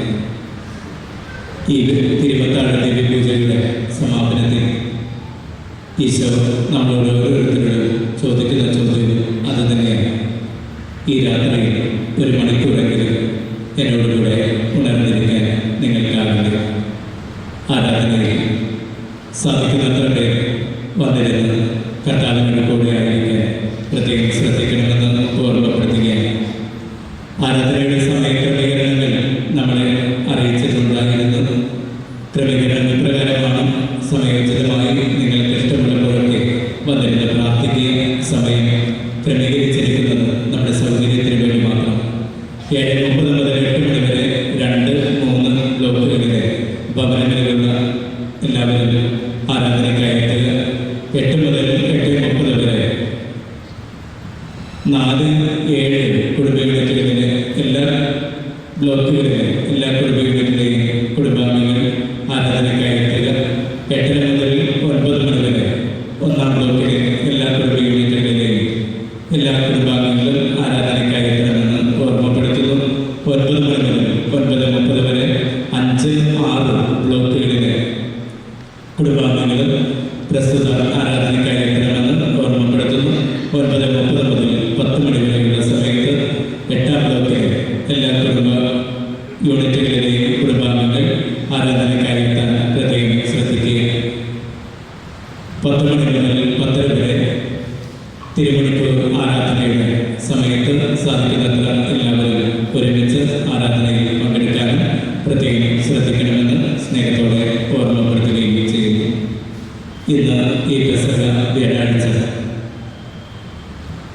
ഈ തിരുവത്താഴ ദിവ്യപൂജയുടെ സമാപനത്തിൽ ഈശോ നമ്മളോട് ഓരോരുത്തരോടും ചോദിക്കുന്ന ചോദ്യം അത് തന്നെയാണ്: ഈ രാത്രിയിൽ ഒരു മണിക്കൂറെങ്കിലും എന്നോടുകൂടെ ഉണർന്നിരിക്കാൻ നിങ്ങൾക്കാവില്ല. ആരാധനയിൽ സാധിക്കുന്നത്ര പേർ വന്നിരുന്ന് കർത്താവിനോട് കൂടെ ആയിരിക്കാൻ പ്രത്യേകം ശ്രദ്ധിക്കണമെന്ന് ഓർമ്മപ്പെടുത്തുകയാണ്. ആരാധനയുടെ സമയ ക്രമീകരണങ്ങൾ നമ്മളെ അറിയിച്ചിട്ടുണ്ടായിരുന്നത് ക്രമീകരണം ഇപ്രകാരമാണ്: സമയോചിതമായി നിങ്ങൾക്ക് ഇഷ്ടമുള്ളപ്പോഴൊക്കെ വന്നിരുന്ന് പ്രാർത്ഥിക്കുക. സമയം ക്രമീകരിച്ചിരിക്കുന്നത് നമ്മുടെ സൗകര്യത്തിന് വേണ്ടി മാത്രം. 7:30 മുതൽ 8 മണി വരെ 2-3 ബ്ലോക്കുകളിലെ ഭവനങ്ങളിലുള്ള എല്ലാവരും ആരാധനയ്ക്കായിട്ട് 8 മുതൽ 8:30 വരെ 4-7 കുടുംബ യൂണിറ്റുകളിലെ എല്ലാ ബ്ലോക്കുകളിലെ എല്ലാ കുടുംബ യൂണിറ്റിലെയും കുടുംബാംഗങ്ങൾ ആരാധനയ്ക്കായിട്ട് 8:30 മുതൽ 9 മണി വരെ 1-ാം ബ്ലോക്കിലെ എല്ലാ കുടുംബ യൂണിറ്റുകളിലെയും എല്ലാ കുടുംബാംഗങ്ങളും ആരാധനയ്ക്കായിട്ടാണെന്ന് ഓർമ്മപ്പെടുത്തുന്നു. 9 മണി മുതൽ 9:30 വരെ 5-6 ബ്ലോക്കുകളിലെ കുടുംബാംഗങ്ങൾ പ്രസ്തുത ആരാധനയ്ക്കായിട്ടാണെന്ന് ഓർമ്മപ്പെടുത്തുന്നു. 9:30 മുതൽ 10 മണി വരെയുള്ള സമയത്ത് 8-ാം ബ്ലോക്കിലെ എല്ലാ കുടുംബ യൂണിറ്റുകളിലെയും കുടുംബാംഗങ്ങൾ ആരാധനയ്ക്കായിട്ടാണ് പ്രത്യേകം ശ്രദ്ധിക്കുക. 10 മണി മുതൽ 10:30 വരെ തിരുമണിക്കൂർ ആരാധനയുടെ സമയത്ത് സാധിക്കുന്നത്ര എല്ലാവരും ഒരുമിച്ച് ആരാധനയിൽ പങ്കെടുക്കാനും പ്രത്യേകം ശ്രദ്ധിക്കണമെന്ന് സ്നേഹത്തോടെ ഓർമ്മപ്പെടുത്തുകയും ചെയ്യുന്നു. ഇന്ന് ഈ പെസഹ വ്യാഴാഴ്ച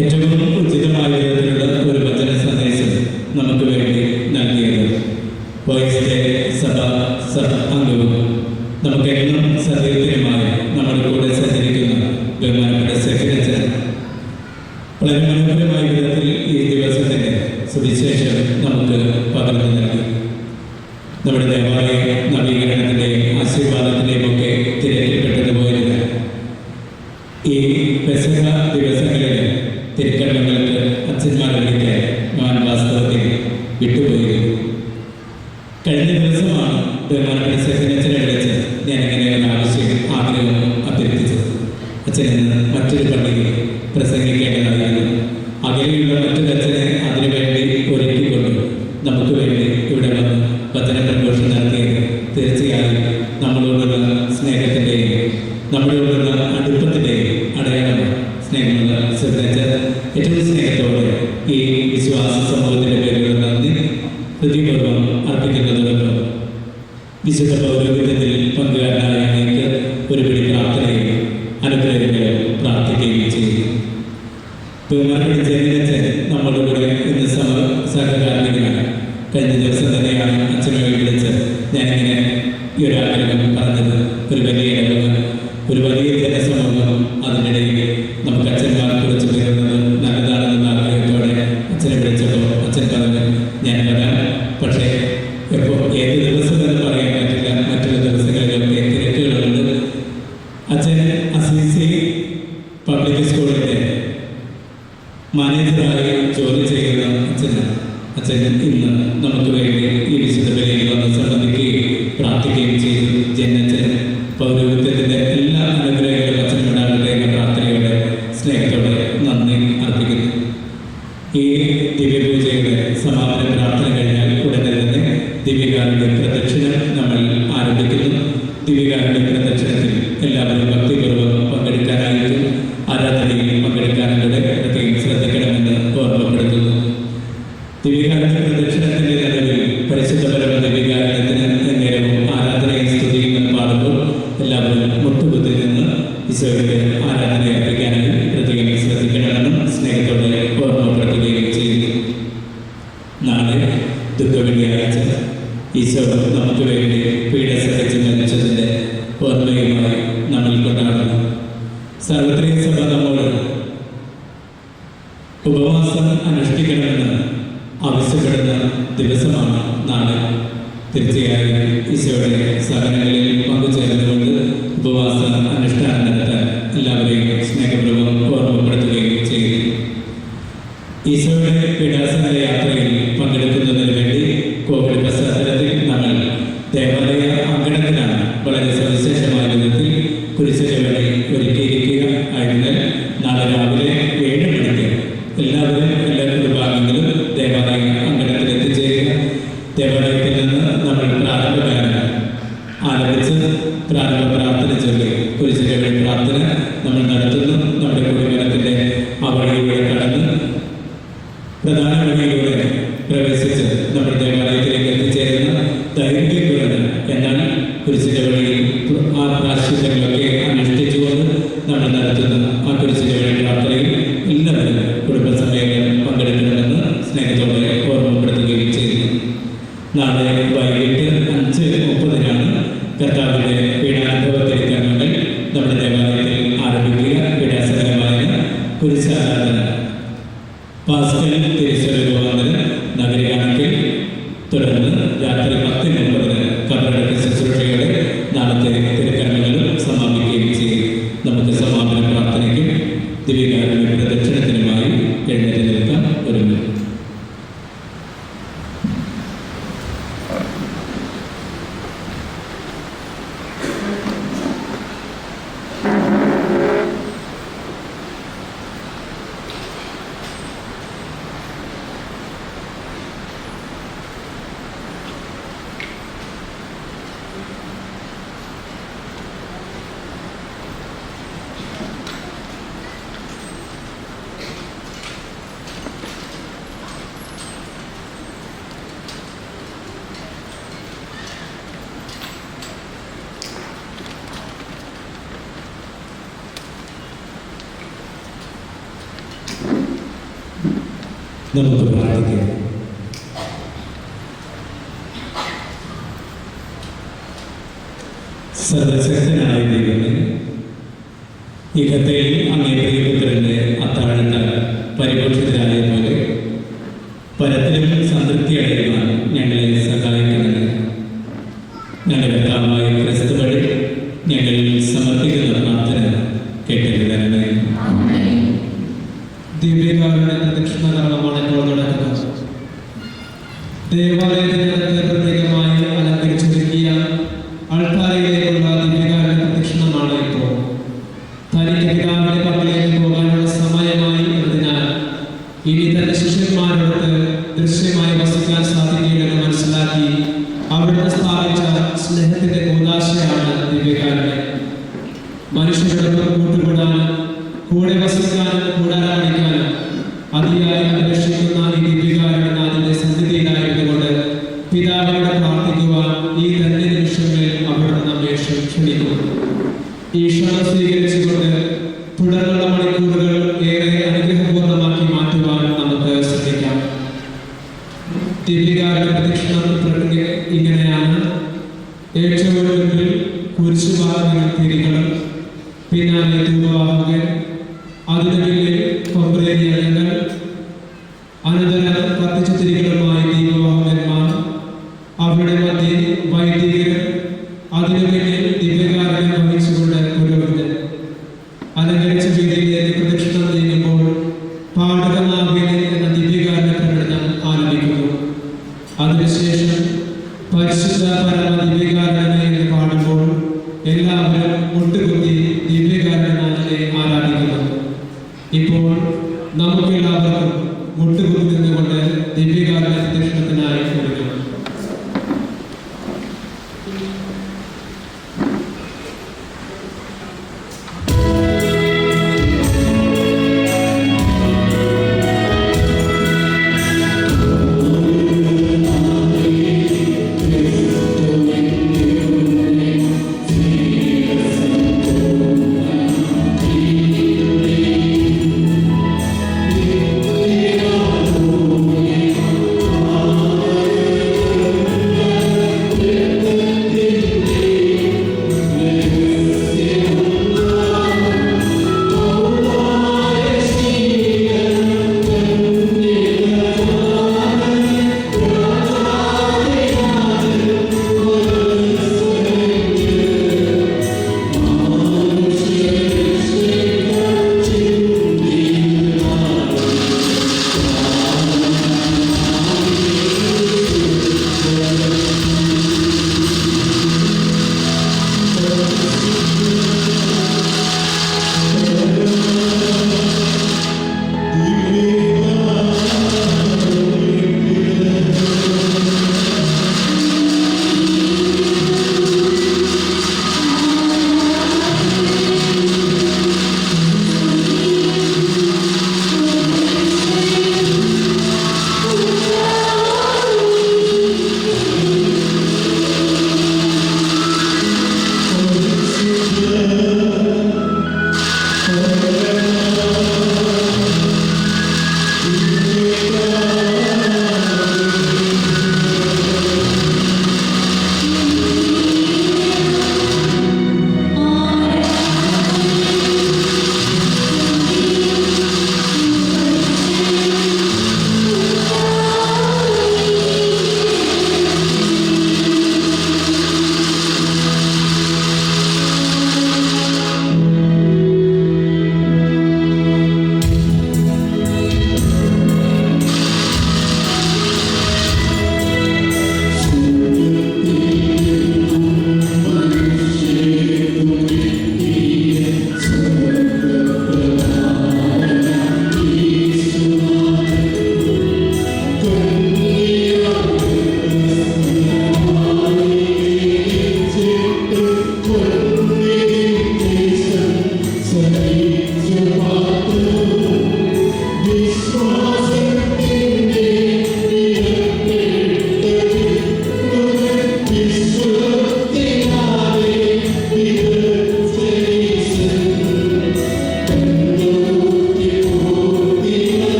ഏറ്റവും ഉചിതമായ വിധത്തിലുള്ള ഒരു വചന സന്ദേശം നമുക്ക് വേണ്ടി നൽകിയത് വോയിസ് ഡേ സഭ അംഗവും നമുക്കെന്നും സജീവമായി നമ്മുടെ കൂടെ സഞ്ചരിക്കുന്ന ബഹുമാനപ്പെട്ട സെക്രട്ടറി വളരെ മനോഹരമായ വിധത്തിൽ ഈ ദിവസത്തിൻ്റെ സുവിശേഷം നമുക്ക് പകർന്നു നൽകി. നമ്മുടെ ദേവാലയ നവീകരണത്തിൻ്റെയും ആശീർവാദത്തിൻ്റെയും ഒക്കെ തിരക്കിൽപ്പെട്ടതുപോലെ ഈ പെസഹ ദിവസങ്ങളിൽ തിരുക്കർമ്മങ്ങൾക്ക് അച്ഛന്മാരെ വിളിക്കാൻ ഞാൻ വാസ്തവത്തിൽ വിട്ടുപോയിരുന്നു. കഴിഞ്ഞ ദിവസമാണ് ബഹുമാനപ്പെട്ട സെക്രട്ടറിയെ വിളിച്ച് ഞാനിങ്ങനെ ഒരു ആഗ്രഹം അഭ്യർത്ഥിച്ചത്. അച്ഛനെന്ന് മറ്റൊരു പള്ളിയിൽ പ്രസംഗിക്കേണ്ടതായിരുന്നു. അകലെയുള്ള മറ്റൊരു അച്ഛനെ അതിനുവേണ്ടി ഒരുക്കിക്കൊണ്ട് നമുക്ക് വേണ്ടി ഇവിടെ വന്ന് വചന പ്രഘോഷം നടത്തിയത് തീർച്ചയായും നമ്മളോടുള്ള സ്നേഹത്തിൻ്റെയും നമ്മളോടുള്ള അടുപ്പത്തിൻ്റെയും അടയാളമാണ്. സ്നേഹമുള്ള ശ്രദ്ധിച്ച് ഏറ്റവും സ്നേഹത്തോടെ ഈ വിശ്വാസ സമൂഹത്തിൻ്റെ പേരിലുള്ള നന്ദി ഹൃദയപൂർവ്വം അർപ്പിക്കുന്നതോടൊപ്പം വിശുദ്ധ പൗരോഹിത്യത്തിൽ പങ്കുകാരനായ എനിക്ക് ഒരുപിടി പ്രാർത്ഥനയും അനുഗ്രഹങ്ങളും പ്രാർത്ഥിക്കുകയും ചെയ്തു. ബഹുമാനപ്പെട്ട ജനനച്ചൻ നമ്മളുടെ കൂടെ ഇന്ന് സഹകാർമ്മികനാണ്. കഴിഞ്ഞ ദിവസം തന്നെയാണ് അച്ഛനെ വിളിച്ച് ഞാനിങ്ങനെ ഈ ഒരു ആഗ്രഹം പറഞ്ഞത്. ഒരു വലിയ ഇടവക, ഒരു വലിയ ജനസമൂഹം, അതിനിടയിൽ നമുക്ക് അച്ഛന്മാരെ കുറിച്ച് പറയുന്നത് നല്ലതാണെന്ന ആഗ്രഹത്തോടെ അച്ഛനെ വിളിച്ചപ്പോൾ അച്ഛൻ പറഞ്ഞു ഞാൻ വരാം, പക്ഷേ എപ്പോൾ ഏത് ദിവസം എന്ന് പറയാൻ പറ്റില്ല, മറ്റുള്ള ദിവസങ്ങളിലൊക്കെ തിരക്കുകളുണ്ട്. അച്ഛൻ അസീസി പബ്ലിക് സ്കൂളിൻ്റെ മാനേജറായി ജോലി ചെയ്യുന്ന അച്ഛനാണ്. അച്ഛൻ ഇന്ന് നമുക്ക് വേണ്ടി ഈ വിശുദ്ധ ബലിയിൽ വന്ന് സംബന്ധിക്കുകയും പ്രാർത്ഥിക്കുകയും ചെയ്തു. ജനച്ചൻ പൗരോഹിത്യത്തിൻ്റെ എല്ലാ അനുഗ്രഹങ്ങളും അച്ഛനുണ്ടാകട്ടെ എന്ന പ്രാർത്ഥനയോടെ സ്നേഹത്തോടെ നന്ദി അർപ്പിക്കുന്നു. ഈ ദിവ്യപൂജയുടെ സമാപന പ്രാർത്ഥന കഴിഞ്ഞാൽ ഉടനെ തന്നെ ദിവ്യകാരുടെ പ്രദക്ഷിണം നമ്മൾ ആരംഭിക്കുന്നു. ദിവ്യകാരുടെ പ്രദക്ഷിണത്തിൽ എല്ലാവരും ഭക്തിപൂർവ്വം പങ്കെടുക്കാനായിരിക്കും. ആരാധനയിൽ പങ്കെടുക്കാനുള്ള പ്രത്യേകം ശ്രദ്ധിക്കണമെന്ന് ഓർമ്മപ്പെടുത്തുന്നു. ദിവ്യകാരുടെ പ്രദക്ഷിണത്തിൻ്റെ നടുവിൽ പരിശുദ്ധ പരമ ദിവ്യകാരണത്തിന് നേരവും ആരാധനയും സ്തുതിയും പാടുമ്പോൾ എല്ലാവരും മുട്ടുകുത്തി നിന്ന് ഈശോയുടെ ആരാധന അർപ്പിക്കാനായി പ്രത്യേകം ശ്രദ്ധിക്കണമെന്നും സ്നേഹത്തോടെ ഓർമ്മപ്പെടുത്തുകയും ചെയ്യുന്നു. നാളെ ദുഃഖവെള്ളിയാഴ്ച ഈശോ നമുക്ക് വേണ്ടി പീഡ സഹിച്ച് മരിച്ചതിൻ്റെ ഓർമ്മയുമായി നമ്മൾ കൊണ്ടാടുന്നു. സർവത്രിക സഭ നമ്മോട് ഉപവാസം അനുഷ്ഠിക്കണമെന്ന് ആവശ്യപ്പെടുന്ന ദിവസമാണ് നാളെ. തീർച്ചയായും ഈശോയുടെ സഹനങ്ങളിൽ പങ്കുചേർന്നുകൊണ്ട് ഉപവാസ അനുഷ്ഠാനം നടത്താൻ എല്ലാവരെയും സ്നേഹപൂർവ്വം ഓർമ്മപ്പെടുത്തുകയും ചെയ്തു. ഈശോയുടെ പീഡാസന യാത്രയിൽ പങ്കെടുക്കുന്നതിന് വേണ്ടി കോവിഡ് പശ്ചാത്തലത്തിൽ നമ്മൾ ദേവാലയ അങ്കണത്തിലാണ് വളരെ സവിശേഷമായ വിധത്തിൽ കുരിശുചുവടി ഒരുക്കിയിരിക്കുക. ആയതിനാൽ നാളെ രാവിലെ 7 മണിക്ക് എല്ലാവരും എല്ലാ കുടുംബാംഗങ്ങളും ദേവാലയ അങ്കണത്തിൽ എത്തിച്ചേരുക. ദേവാലയത്തിൽ നിന്ന് നമ്മൾ പ്രാരംഭഗാനം ആരംഭിച്ച് പ്രാരംഭ പ്രാർത്ഥന ചൊല്ലി കുരിശുചുവടി പ്രാർത്ഥന നമ്മൾ നടത്തുന്നു. നമ്മുടെ കുടുംബത്തിൻ്റെ ആ വഴിയിലൂടെ കടന്ന് പ്രധാന വഴിയിലൂടെ പ്രവേശിച്ച് നമ്മുടെ ദേവാലയത്തിലേക്ക് എത്തിച്ചേരുന്ന ദൈർഘ്യം കുറഞ്ഞ എന്നാൽ കുരിശിൻ്റെ വഴിയിൽ ആ പ്രാശ്ചിത്യങ്ങളൊക്കെ അനുഷ്ഠിച്ചുകൊണ്ട് നമ്മൾ നടത്തുന്ന ആ കുരിശിൻ്റെ വഴി പ്രാർത്ഥനയിൽ എല്ലാവരും കുടുംബസമേതം പങ്കെടുക്കണമെന്ന് സ്നേഹത്തോടെ ഓർമ്മപ്പെടുത്തുകയും ചെയ്യുന്നു. നാളെ വൈകിട്ട് 5:30 കർത്താവിൻ്റെ പീഡാനുഭവ തിരുക്കർമ്മങ്ങൾ നമ്മുടെ ദേവാലയത്തിൽ ആരംഭിക്കുക. പീഡാസകരമായ കുരിശാരാധന പാസ്കൽ തിരുസ്വരൂപാന്തരം നഗരികാണിക്കൽ, തുടർന്ന് രാത്രി 10:30 കബറടക്ക ശുശ്രൂഷയുടെ നാളത്തെ തിരുക്കർമ്മങ്ങളും സമാപിക്കുകയും ചെയ്യും. നമുക്ക് സമാപന പ്രാർത്ഥനയ്ക്കും ദിവ്യകാരുടെ പ്രദക്ഷിണത്തിനുമായി എഴുന്നേറ്റ് നിൽക്കാം. ഒരുങ്ങും. നമുക്ക് പ്രാർത്ഥിക്കാം. സർവശക്തനായ ദൈവമേ, ഇഹത്തിൽ അങ്ങേ പ്രിയപുത്രൻ്റെ അത്താഴത്താൽ പരിപോഷിതരായ പോലെ പരത്തിലും സംതൃപ്തി അടയുവാൻ ഞങ്ങളെ സഹായിക്കുന്നത് ദിവ്യകാരുടെ പ്രദക്ഷിണ കർമ്മമാണ് ഇപ്പോൾ നടക്കുന്നത്. ദേവാലയത്തിനകത്ത് പ്രത്യേകമായി അലങ്കരിച്ചൊരുക്കിയ അൾത്താരയിലേക്കുള്ള ദിവ്യകാരുടെ പ്രദക്ഷിണമാണ് ഇപ്പോൾ. തനിക്ക് പിതാവിന്റെ പക്കലേക്ക് പോകാനുള്ള സമയമായി എന്നതിനാൽ ഇനി തന്റെ ശിഷ്യന്മാരോട് ദൃശ്യമായി വസിക്കാൻ സാധിക്കില്ലെന്ന് മനസ്സിലാക്കി അവിടുന്ന് സ്ഥാപിച്ച സ്നേഹത്തിന്റെ കൂദാശയാണ് ദിവ്യകാരുടെ. മനുഷ്യരോടൊപ്പം കൂട്ടുകൂടാനും കൂടെ വസിക്കാനും കൂടാരമടിക്കാനും അതിയായി അന്വേഷിക്കുന്ന ഈ ദിവ്യകാരുടെ നാഥന്റെ സന്നിധിയിലായിരുന്നുകൊണ്ട് പിതാവിനോട് പ്രാർത്ഥിക്കുവാൻ ഈ തന്നെ നിമിഷങ്ങളിൽ അവിടുന്ന് നമ്മെ ക്ഷണിക്കുന്നു. ഈ ക്ഷണം സ്വീകരിച്ചുകൊണ്ട് തുടർന്നുള്ള മണിക്കൂറുകൾ ഏറെ അനുഗ്രഹപൂർണ്ണമാക്കി മാറ്റുവാൻ നമുക്ക് ശ്രമിക്കാം. ദിവ്യകാരുടെ പ്രദക്ഷിണം ഇങ്ങനെയാണ്. ഏറ്റവും മുൻപിൽ കുരിശുവാഹകൻ തിരികളും, പിന്നാലെ ധൂപവാഹകൻ, അതിനു പിന്നിൽ കൊമ്പേരിയങ്ങൾ, അനന്തരം കത്തിച്ച തിരികളുമായി ദീപവാഹകന്മാർ, അവിടെ മധ്യേ വൈദികരും, അതിനു പിന്നിൽ ദിവ്യകാരനെ വഹിച്ചുകൊണ്ട് പുരോഹിതൻ. അലങ്കരിച്ച വീതിയിലേക്ക് പ്രദക്ഷിണം നീങ്ങുമ്പോൾ പാടകനാവിനെ എന്ന ദിവ്യകാരന്റെ പ്രകടനം ആരംഭിക്കുന്നു. അതിനുശേഷം പരിശുദ്ധ പരമ ദിവ്യകാരനെ എന്ന് പാടുമ്പോൾ എല്ലാവരും മുട്ടുകുത്തി ദിവ്യകാരനെ ആരാധിക്കുന്നു. ഇപ്പോൾ നമുക്കെല്ലാവർക്കും മുട്ടുകുത്തി നിന്നുകൊണ്ട് ദിവ്യകാരന്റെ പ്രദക്ഷിണത്തിനായി ഒരുങ്ങും.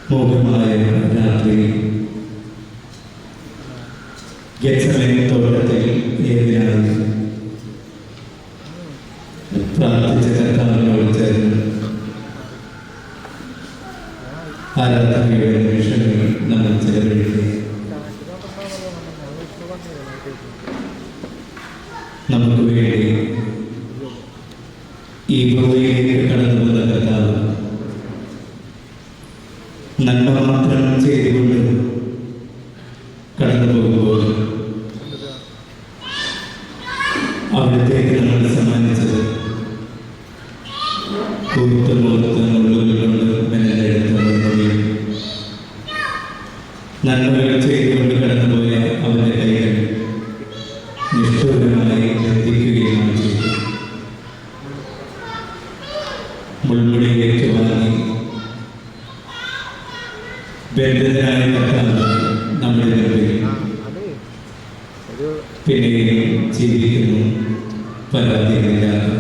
മോഹമായ രാത്രി ഗെത്സമേൻ തോട്ടത്തിൽ ഏതിനായി പ്രാർത്ഥിച്ച കർത്താവിനോട് ചേർന്ന് ആരാധനയുടെ നിമിഷങ്ങൾ നമ്മൾ ചെലവഴിക്കുക. നമുക്ക് വേണ്ടി ഈ ഭൂമിയിലേക്ക് കടന്നു വന്ന കർത്താവ് നന്മ മാത്രം ചെയ്തുകൊണ്ട് കടന്നു പോകുമ്പോൾ അവിടത്തേക്ക് നമ്മൾ സമ്മാനിച്ചത് കൂത്തുമുഖത്തുള്ളുകൊണ്ട് മെല്ലെടുത്തുള്ളതും നന്മകൾ ചെയ്തുകൊണ്ട് കടന്നുപോയ അവരുടെ കൈകൾ നിഷ്ഠൂരമായി ബന്ധിക്കുകയാണ് ചെയ്തത്. മുൾമുടിയിലേക്ക് വാങ്ങി ബന്ധിതനായ കർത്താവ് നമ്മുടെ മുമ്പിൽ പിന്നെയും ജീവിക്കുന്നു, പരാതികളില്ലാതെ.